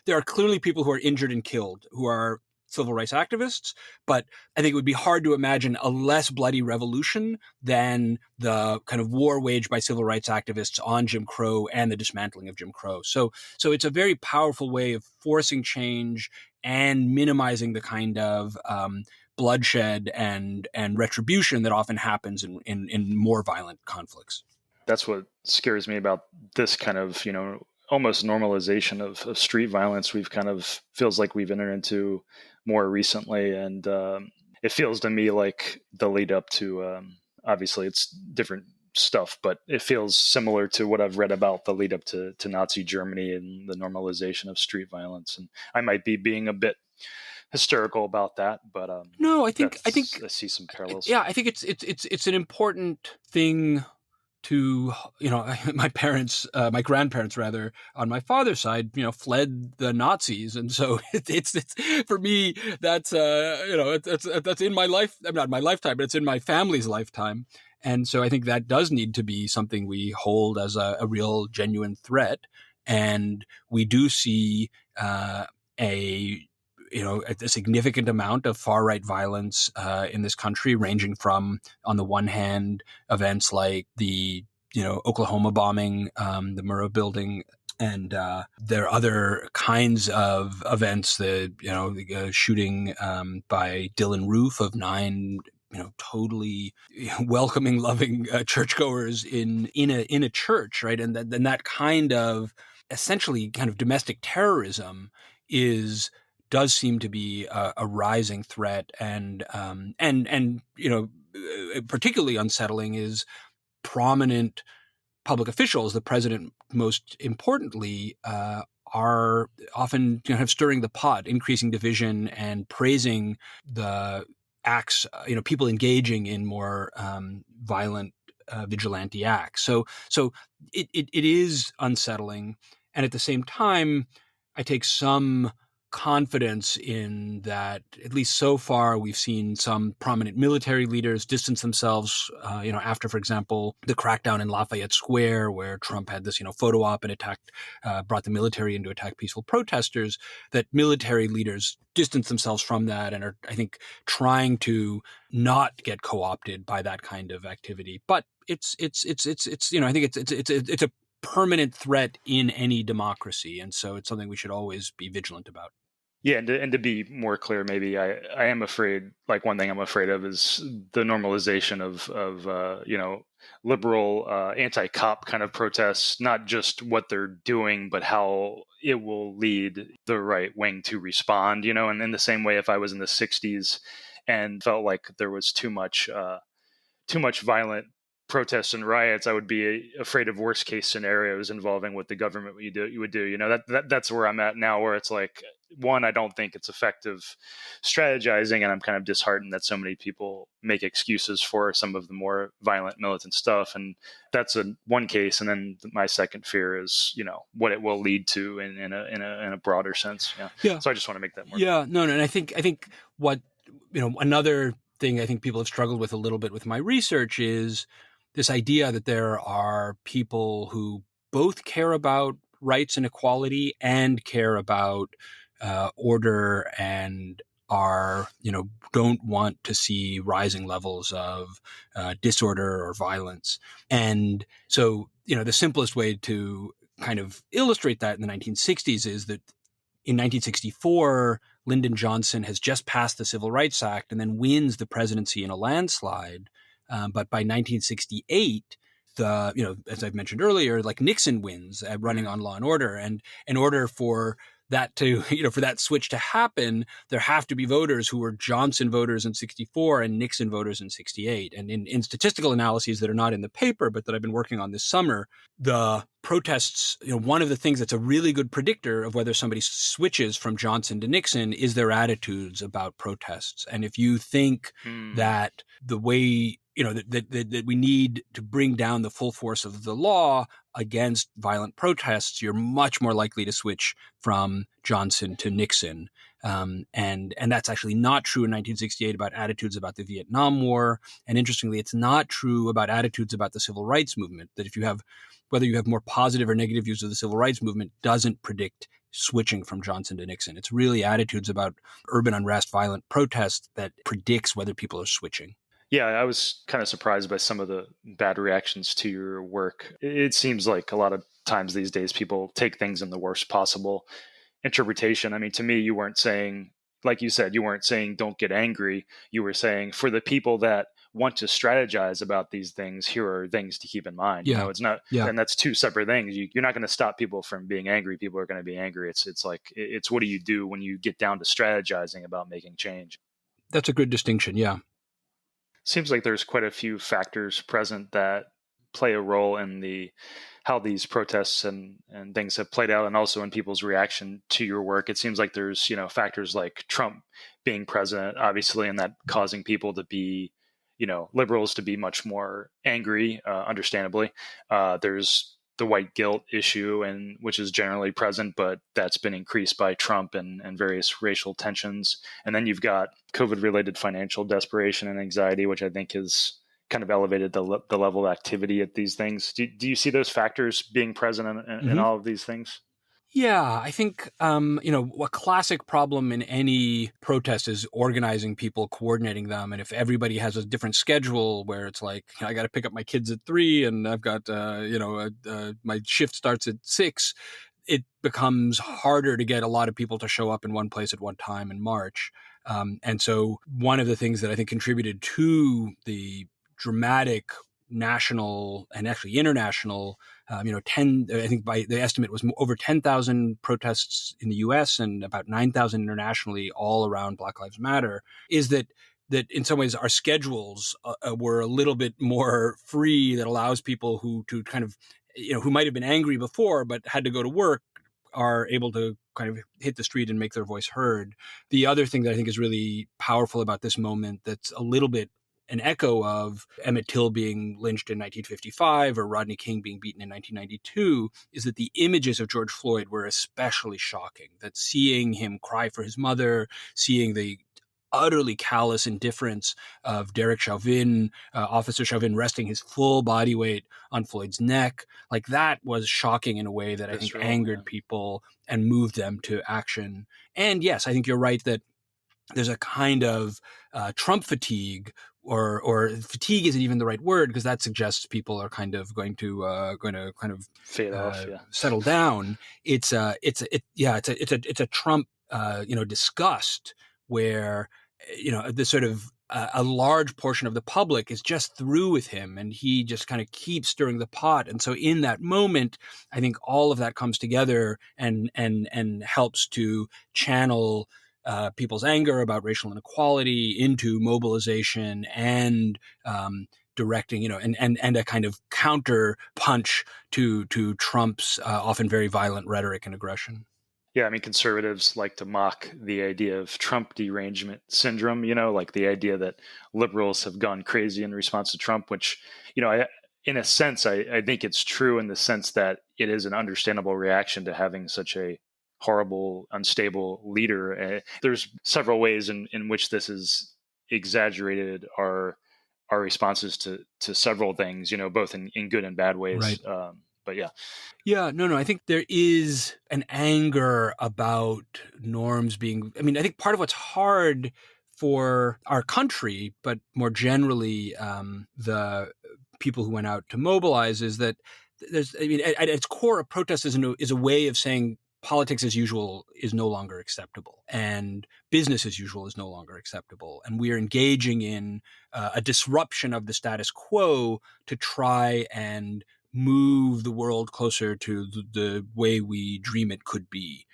There are clearly people who are injured and killed who are civil rights activists, but I think it would be hard to imagine a less bloody revolution than the kind of war waged by civil rights activists on Jim Crow and the dismantling of Jim Crow. So it's a very powerful way of forcing change and minimizing the kind of bloodshed and retribution that often happens in more violent conflicts. That's what scares me about this kind of, almost normalization of street violence. We've kind of feels like we've entered into more recently. And it feels to me like the lead up to, obviously it's different stuff, but it feels similar to what I've read about the lead up to Nazi Germany and the normalization of street violence. And I might be being a bit hysterical about that, but no, I think I see some parallels. Yeah, I think it's an important thing to, my grandparents rather, on my father's side, fled the Nazis. And so it's for me, that's, that's in my life, not my lifetime, but it's in my family's lifetime. And so I think that does need to be something we hold as a real genuine threat. And we do see, a significant amount of far-right violence in this country, ranging from, on the one hand, events like the Oklahoma bombing, the Murrah building, and there are other kinds of events. The shooting by Dylan Roof of 9 totally welcoming, loving churchgoers in a church, right? And that kind of essentially kind of domestic terrorism does seem to be a rising threat, and particularly unsettling is prominent public officials, the president most importantly, are often kind of stirring the pot, increasing division, and praising the acts, people engaging in more violent vigilante acts. So it is unsettling, and at the same time, I take some confidence in that, at least so far, we've seen some prominent military leaders distance themselves, after, for example, the crackdown in Lafayette Square, where Trump had this, photo op and brought the military in to attack peaceful protesters, that military leaders distance themselves from that and are, I think, trying to not get co-opted by that kind of activity. But I think it's a permanent threat in any democracy. And so it's something we should always be vigilant about. Yeah, and to be more clear, maybe I am afraid. Like one thing I'm afraid of is the normalization of liberal anti-cop kind of protests, not just what they're doing, but how it will lead the right wing to respond. And in the same way, if I was in the '60s and felt like there was too much violent protests and riots, I would be afraid of worst case scenarios involving what the government would do. That's where I'm at now, where it's like, one, I don't think it's effective strategizing, and I'm kind of disheartened that so many people make excuses for some of the more violent militant stuff. And that's one case. And then my second fear is, what it will lead to in a broader sense. Yeah. Yeah. So I just want to make that more clear. Yeah, no, no. And I think what, another thing I think people have struggled with a little bit with my research is this idea that there are people who both care about rights and equality and care about order and are, don't want to see rising levels of disorder or violence. And so, the simplest way to kind of illustrate that in the 1960s is that in 1964, Lyndon Johnson has just passed the Civil Rights Act and then wins the presidency in a landslide. But by 1968, as I've mentioned earlier, like Nixon wins at running on Law and Order, and in order for that to, for that switch to happen, there have to be voters who were Johnson voters in '64 and Nixon voters in '68. And in statistical analyses that are not in the paper, but that I've been working on this summer, the protests, one of the things that's a really good predictor of whether somebody switches from Johnson to Nixon is their attitudes about protests. And if you think that the way, that we need to bring down the full force of the law against violent protests, you're much more likely to switch from Johnson to Nixon. And that's actually not true in 1968 about attitudes about the Vietnam War. And interestingly, it's not true about attitudes about the civil rights movement, that whether you have more positive or negative views of the civil rights movement doesn't predict switching from Johnson to Nixon. It's really attitudes about urban unrest, violent protests that predicts whether people are switching. Yeah, I was kind of surprised by some of the bad reactions to your work. It seems like a lot of times these days people take things in the worst possible interpretation. I mean, to me, you weren't saying, like you said, you weren't saying don't get angry. You were saying for the people that want to strategize about these things, here are things to keep in mind. Yeah. It's not, Yeah. and that's two separate things. You're not going to stop people from being angry. People are going to be angry. It's like, it's what do you do when you get down to strategizing about making change? That's a good distinction. Yeah. Seems like there's quite a few factors present that play a role in how these protests and things have played out, and also in people's reaction to your work. It seems like there's factors like Trump being president, obviously, and that causing people to be liberals to be much more angry, understandably. There's the white guilt issue, and which is generally present, but that's been increased by Trump and various racial tensions. And then you've got COVID-related financial desperation and anxiety, which I think has kind of elevated the level of activity at these things. Do you see those factors being present in all of these things? Yeah, I think, a classic problem in any protest is organizing people, coordinating them. And if everybody has a different schedule where it's like, I got to pick up my kids at 3 and I've got, my shift starts at 6, it becomes harder to get a lot of people to show up in one place at one time in March. And so one of the things that I think contributed to the dramatic national and actually international, I think by the estimate was over 10,000 protests in the US and about 9,000 internationally, all around Black Lives Matter, is that in some ways our schedules were a little bit more free, that allows people who might have been angry before but had to go to work are able to kind of hit the street and make their voice heard. The other thing that I think is really powerful about this moment, that's a little bit an echo of Emmett Till being lynched in 1955 or Rodney King being beaten in 1992, is that the images of George Floyd were especially shocking. That seeing him cry for his mother, seeing the utterly callous indifference of Derek Chauvin, Officer Chauvin, resting his full body weight on Floyd's neck, like that was shocking in a way that I think angered people and moved them to action. And yes, I think you're right that there's a kind of Trump fatigue, or fatigue isn't even the right word, because that suggests people are kind of going to fade off, settle down. It's a Trump discussed, where the sort of a large portion of the public is just through with him, and he just kind of keeps stirring the pot. And so in that moment, I think all of that comes together and helps to channel people's anger about racial inequality into mobilization and directing, and a kind of counter punch to Trump's often very violent rhetoric and aggression. Yeah, I mean, conservatives like to mock the idea of Trump derangement syndrome, like the idea that liberals have gone crazy in response to Trump, which, in a sense, I think it's true in the sense that it is an understandable reaction to having such a horrible, unstable leader. There's several ways in which this is exaggerated our responses to several things, both in good and bad ways. Right. But yeah. Yeah, no. I think there is an anger about norms being. I mean, I think part of what's hard for our country, but more generally, the people who went out to mobilize, is that there's. I mean, at its core, a protest is a way of saying politics as usual is no longer acceptable, and business as usual is no longer acceptable, and we are engaging in a disruption of the status quo to try and move the world closer to the way we dream it could be.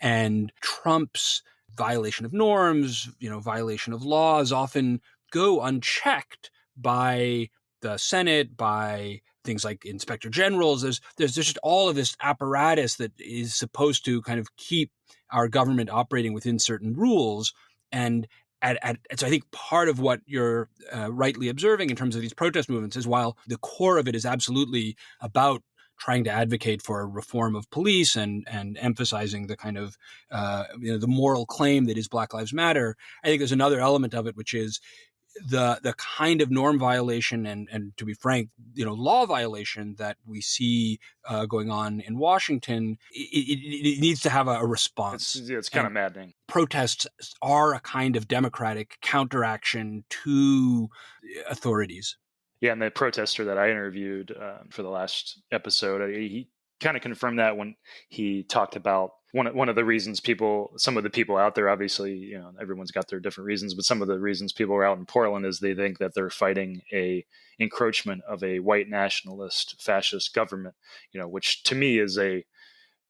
And Trump's violation of norms, violation of laws often go unchecked by the Senate, by things like inspector generals. There's just all of this apparatus that is supposed to kind of keep our government operating within certain rules. And so I think part of what you're rightly observing in terms of these protest movements is, while the core of it is absolutely about trying to advocate for a reform of police and emphasizing the kind of the moral claim that is Black Lives Matter, I think there's another element of it, which is the kind of norm violation and to be frank, law violation that we see going on in Washington. It needs to have a response. It's kind of maddening. Protests are a kind of democratic counteraction to authorities. Yeah, and the protester that I interviewed for the last episode, he kind of confirmed that when he talked about one of the reasons some of the people out there, obviously, everyone's got their different reasons, but some of the reasons people are out in Portland is they think that they're fighting a encroachment of a white nationalist fascist government, which to me is a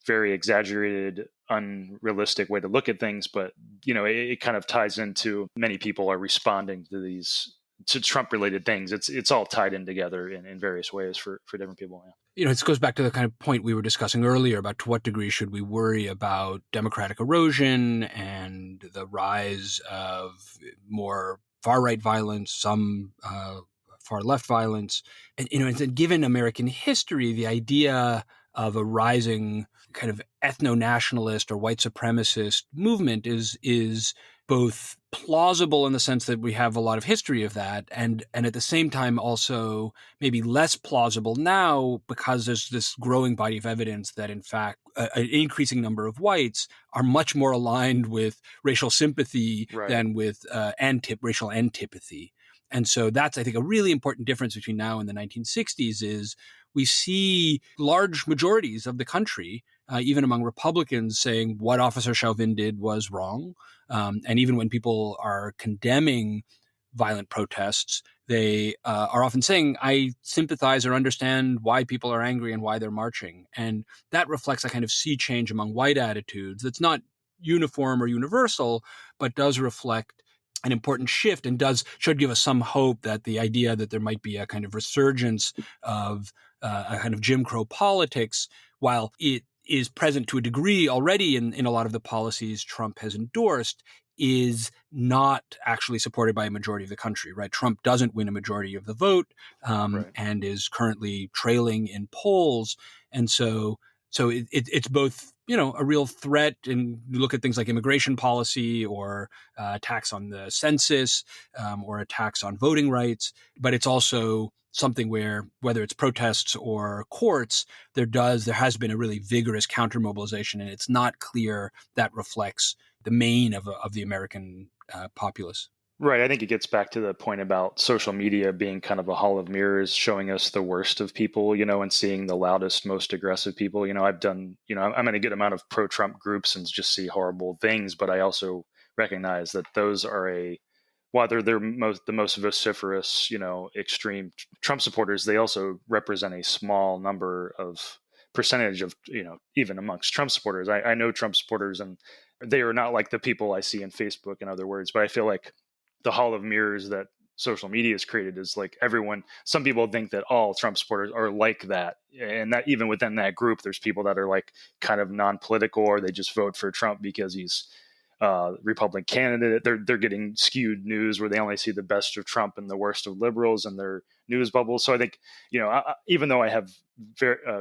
very exaggerated, unrealistic way to look at things. But, it kind of ties into many people are responding to Trump related things. It's all tied in together in various ways for different people. Yeah. This goes back to the kind of point we were discussing earlier about to what degree should we worry about democratic erosion and the rise of more far right violence, some far left violence. And given American history, the idea of a rising kind of ethno-nationalist or white supremacist movement is both plausible in the sense that we have a lot of history of that, and at the same time also maybe less plausible now because there's this growing body of evidence that in fact an increasing number of whites are much more aligned with racial sympathy than with racial antipathy. And so that's, I think, a really important difference between now and the 1960s is we see large majorities of the country, even among Republicans, saying what Officer Chauvin did was wrong. And even when people are condemning violent protests, they are often saying, I sympathize or understand why people are angry and why they're marching. And that reflects a kind of sea change among white attitudes that's not uniform or universal, but does reflect an important shift and should give us some hope that the idea that there might be a kind of resurgence of a kind of Jim Crow politics, while it is present to a degree already in a lot of the policies Trump has endorsed, is not actually supported by a majority of the country, right? Trump doesn't win a majority of the vote and is currently trailing in polls. And so it's both, a real threat. And you look at things like immigration policy or attacks on the census or attacks on voting rights. But it's also something where, whether it's protests or courts, there has been a really vigorous counter mobilization, and it's not clear that reflects the main of the American populace. Right. I think it gets back to the point about social media being kind of a hall of mirrors, showing us the worst of people, and seeing the loudest, most aggressive people. I've done, I'm in a good amount of pro Trump groups and just see horrible things, but I also recognize that those are while they're the most vociferous, extreme Trump supporters, they also represent a small number of percentage of, even amongst Trump supporters. I know Trump supporters, and they are not like the people I see in Facebook, in other words, but I feel like the hall of mirrors that social media has created is like everyone, some people think that all Trump supporters are like that, and that even within that group there's people that are like kind of non-political, or they just vote for Trump because he's Republican candidate. They're getting skewed news where they only see the best of Trump and the worst of liberals in their news bubble. So I think, even though I have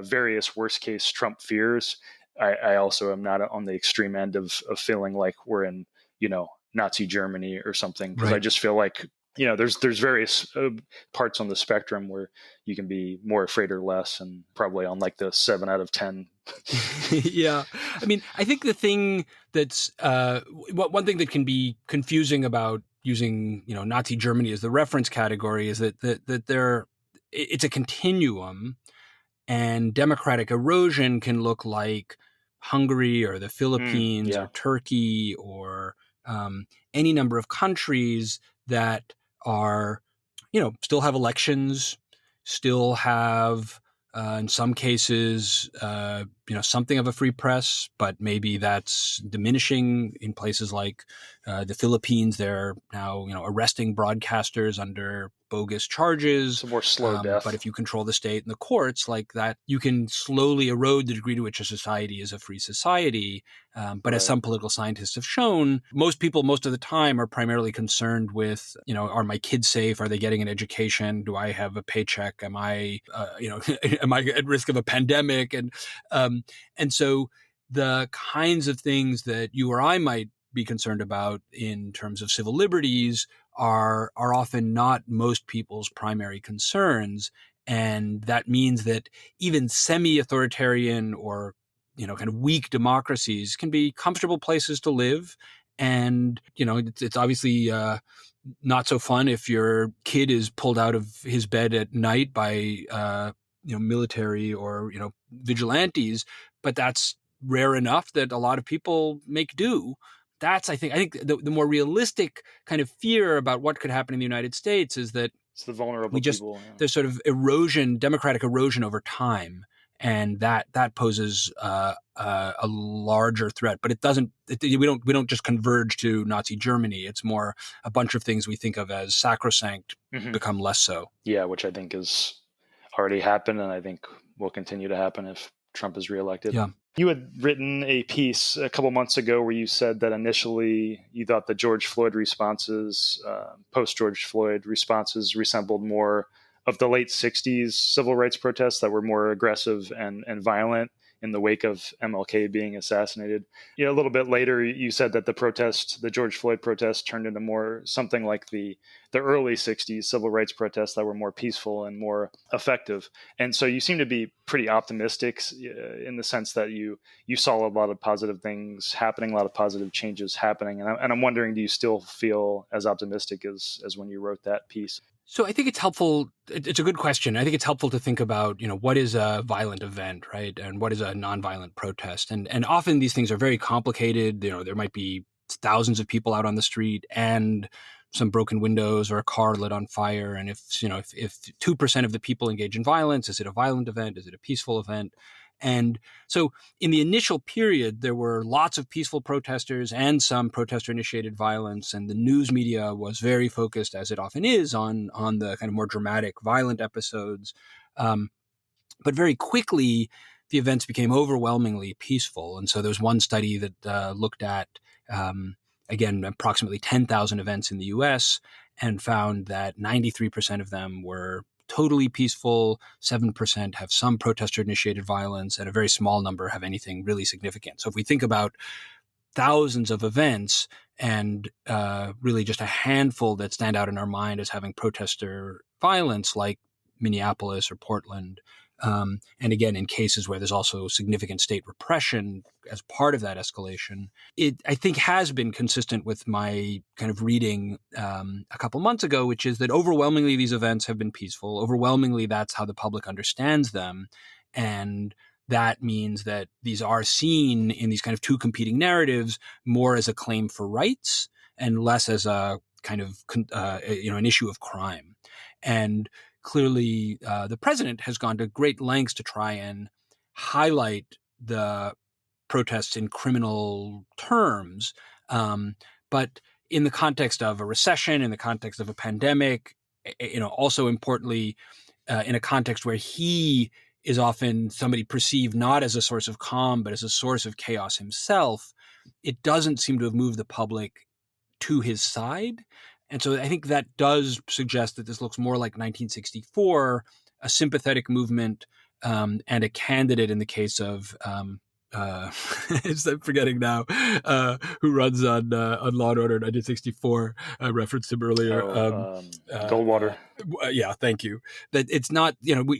various worst case Trump fears, I also am not on the extreme end of feeling like we're in, Nazi Germany or something, because I Right. just feel like, there's various parts on the spectrum where you can be more afraid or less, and probably on like the 7 out of 10. Yeah. I mean, I think the thing that's one thing that can be confusing about using, Nazi Germany as the reference category is that it's a continuum, and democratic erosion can look like Hungary or the Philippines or Yeah. Turkey or any number of countries that are, still have elections, still have, in some cases, something of a free press, but maybe that's diminishing in places like the Philippines. They're now, arresting broadcasters under bogus charges. Some more slow But death. if you control the state and the courts like that, you can slowly erode the degree to which a society is a free society. But as Right. some political scientists have shown, most people, most of the time, are primarily concerned with, are my kids safe? Are they getting an education? Do I have a paycheck? Am I, am I at risk of a pandemic? And so the kinds of things that you or I might be concerned about in terms of civil liberties are often not most people's primary concerns. And that means that even semi-authoritarian or kind of weak democracies can be comfortable places to live. And it's obviously not so fun if your kid is pulled out of his bed at night by military or vigilantes, but that's rare enough that a lot of people make do. That's I think the more realistic kind of fear about what could happen in the United States is that It's the vulnerable we just people. Yeah. there's sort of erosion, democratic erosion over time, and that poses a larger threat. But it doesn't. We don't just converge to Nazi Germany. It's more a bunch of things we think of as sacrosanct Hmm. become less so. Yeah, which I think has already happened, and I think will continue to happen if Trump is reelected. Yeah. You had written a piece a couple months ago where you said that initially you thought the George Floyd responses, post George Floyd responses, resembled more of the late 60s civil rights protests that were more aggressive and violent in the wake of MLK being assassinated. A little bit later, you said that the George Floyd protest, turned into more something like the early 60s civil rights protests that were more peaceful and more effective. And so you seem to be pretty optimistic in the sense that you saw a lot of positive things happening, a lot of positive changes happening. And I'm wondering, do you still feel as optimistic as when you wrote that piece? So I think it's helpful. It's a good question. I think it's helpful to think about, what is a violent event, right? And what is a nonviolent protest? And often these things are very complicated. There might be thousands of people out on the street and some broken windows or a car lit on fire. And if 2% of the people engage in violence, is it a violent event? Is it a peaceful event? And so in the initial period, there were lots of peaceful protesters and some protester-initiated violence, and the news media was very focused, as it often is, on the kind of more dramatic, violent episodes. But very quickly, the events became overwhelmingly peaceful. And so there's one study that looked at, again, approximately 10,000 events in the US and found that 93% of them were totally peaceful, 7% have some protester-initiated violence, and a very small number have anything really significant. So if we think about thousands of events and really just a handful that stand out in our mind as having protester violence, like Minneapolis or Portland, And again, in cases where there's also significant state repression as part of that escalation, it, I think, has been consistent with my kind of reading a couple months ago, which is that overwhelmingly these events have been peaceful. Overwhelmingly, that's how the public understands them. And that means that these are seen in these kind of two competing narratives more as a claim for rights and less as a kind of, an issue of crime. And clearly, the president has gone to great lengths to try and highlight the protests in criminal terms. But in the context of a recession, in the context of a pandemic, also importantly, in a context where he is often somebody perceived not as a source of calm, but as a source of chaos himself, it doesn't seem to have moved the public to his side. And so I think that does suggest that this looks more like 1964, a sympathetic movement, and a candidate in the case of, I'm forgetting now, who runs on Law and Order 1964. I referenced him earlier. Goldwater. Yeah, thank you. That it's not,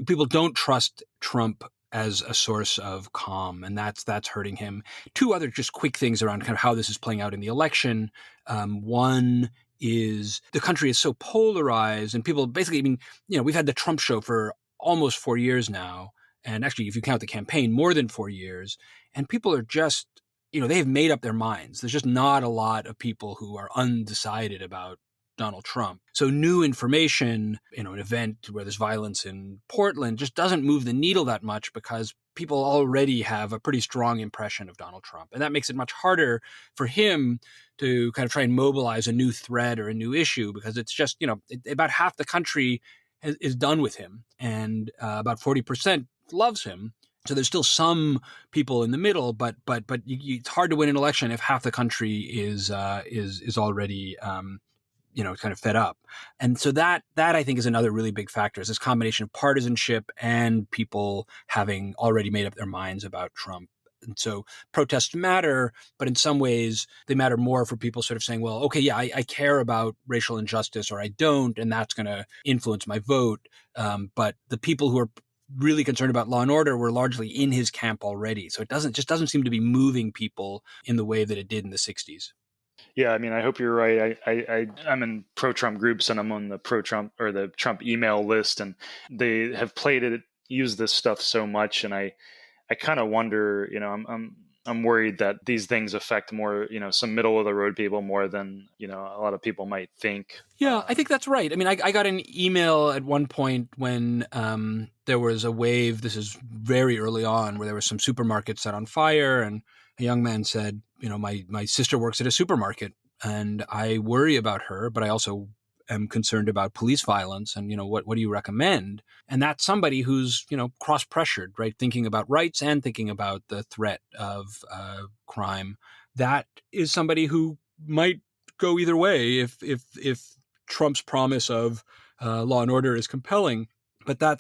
people don't trust Trump as a source of calm, and that's hurting him. Two other just quick things around kind of how this is playing out in the election. One is the country is so polarized, and people basically, we've had the Trump show for almost 4 years now, and actually, if you count the campaign, more than 4 years, and people are just, they have made up their minds. There's just not a lot of people who are undecided about Donald Trump. So new information, an event where there's violence in Portland just doesn't move the needle that much because people already have a pretty strong impression of Donald Trump. And that makes it much harder for him to kind of try and mobilize a new thread or a new issue because it's just, about half the country is done with him and about 40% loves him. So there's still some people in the middle, but it's hard to win an election if half the country is already kind of fed up. And so that I think is another really big factor is this combination of partisanship and people having already made up their minds about Trump. And so protests matter, but in some ways they matter more for people sort of saying, well, okay, yeah, I care about racial injustice or I don't, and that's going to influence my vote. But the people who are really concerned about law and order were largely in his camp already. So it doesn't seem to be moving people in the way that it did in the 60s. Yeah, I hope you're right. I'm in pro-Trump groups and I'm on the pro-Trump or the Trump email list, and they have used this stuff so much, and I kind of wonder, I'm worried that these things affect more, some middle of the road people more than, a lot of people might think. Yeah, I think that's right. I got an email at one point when there was a wave, this is very early on, where there were some supermarkets set on fire, and a young man said, my sister works at a supermarket, and I worry about her, but I also am concerned about police violence, and, what do you recommend? And that's somebody who's, cross-pressured, right? Thinking about rights and thinking about the threat of crime. That is somebody who might go either way if Trump's promise of law and order is compelling. But I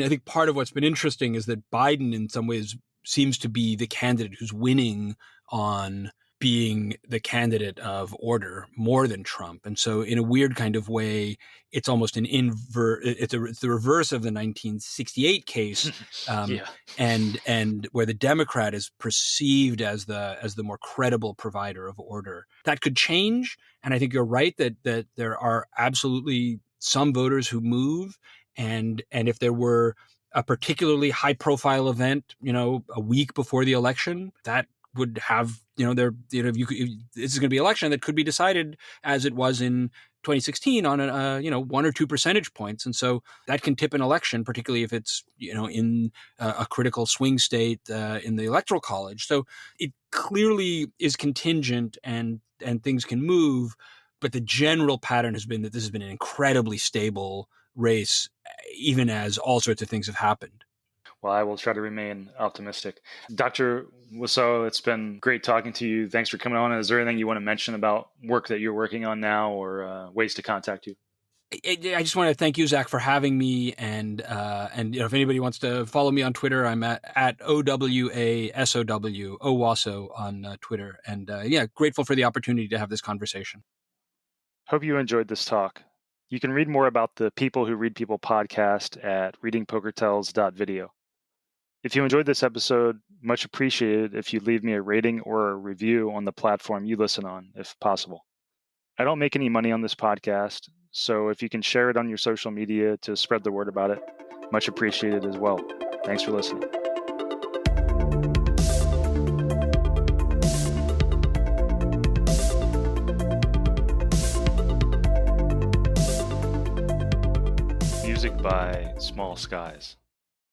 think part of what's been interesting is that Biden in some ways seems to be the candidate who's winning on being the candidate of order more than Trump. And so in a weird kind of way, it's almost it's the reverse of the 1968 case. Yeah. And where the Democrat is perceived as the more credible provider of order. That could change. And I think you're right that there are absolutely some voters who move. And if there were a particularly high profile event, a week before the election, that would have, this is going to be an election that could be decided as it was in 2016 on 1 or 2 percentage points. And so that can tip an election, particularly if it's, in a critical swing state in the electoral college. So it clearly is contingent and things can move. But the general pattern has been that this has been an incredibly stable race, even as all sorts of things have happened. Well, I will try to remain optimistic. Dr. Wasow, it's been great talking to you. Thanks for coming on. Is there anything you want to mention about work that you're working on now or ways to contact you? I just want to thank you, Zach, for having me. And if anybody wants to follow me on Twitter, I'm at OWASOW, Wasow on Twitter. And grateful for the opportunity to have this conversation. Hope you enjoyed this talk. You can read more about the People Who Read People podcast at readingpokertells.video. If you enjoyed this episode, much appreciated if you leave me a rating or a review on the platform you listen on, if possible. I don't make any money on this podcast, so if you can share it on your social media to spread the word about it, much appreciated as well. Thanks for listening. Music by Small Skies.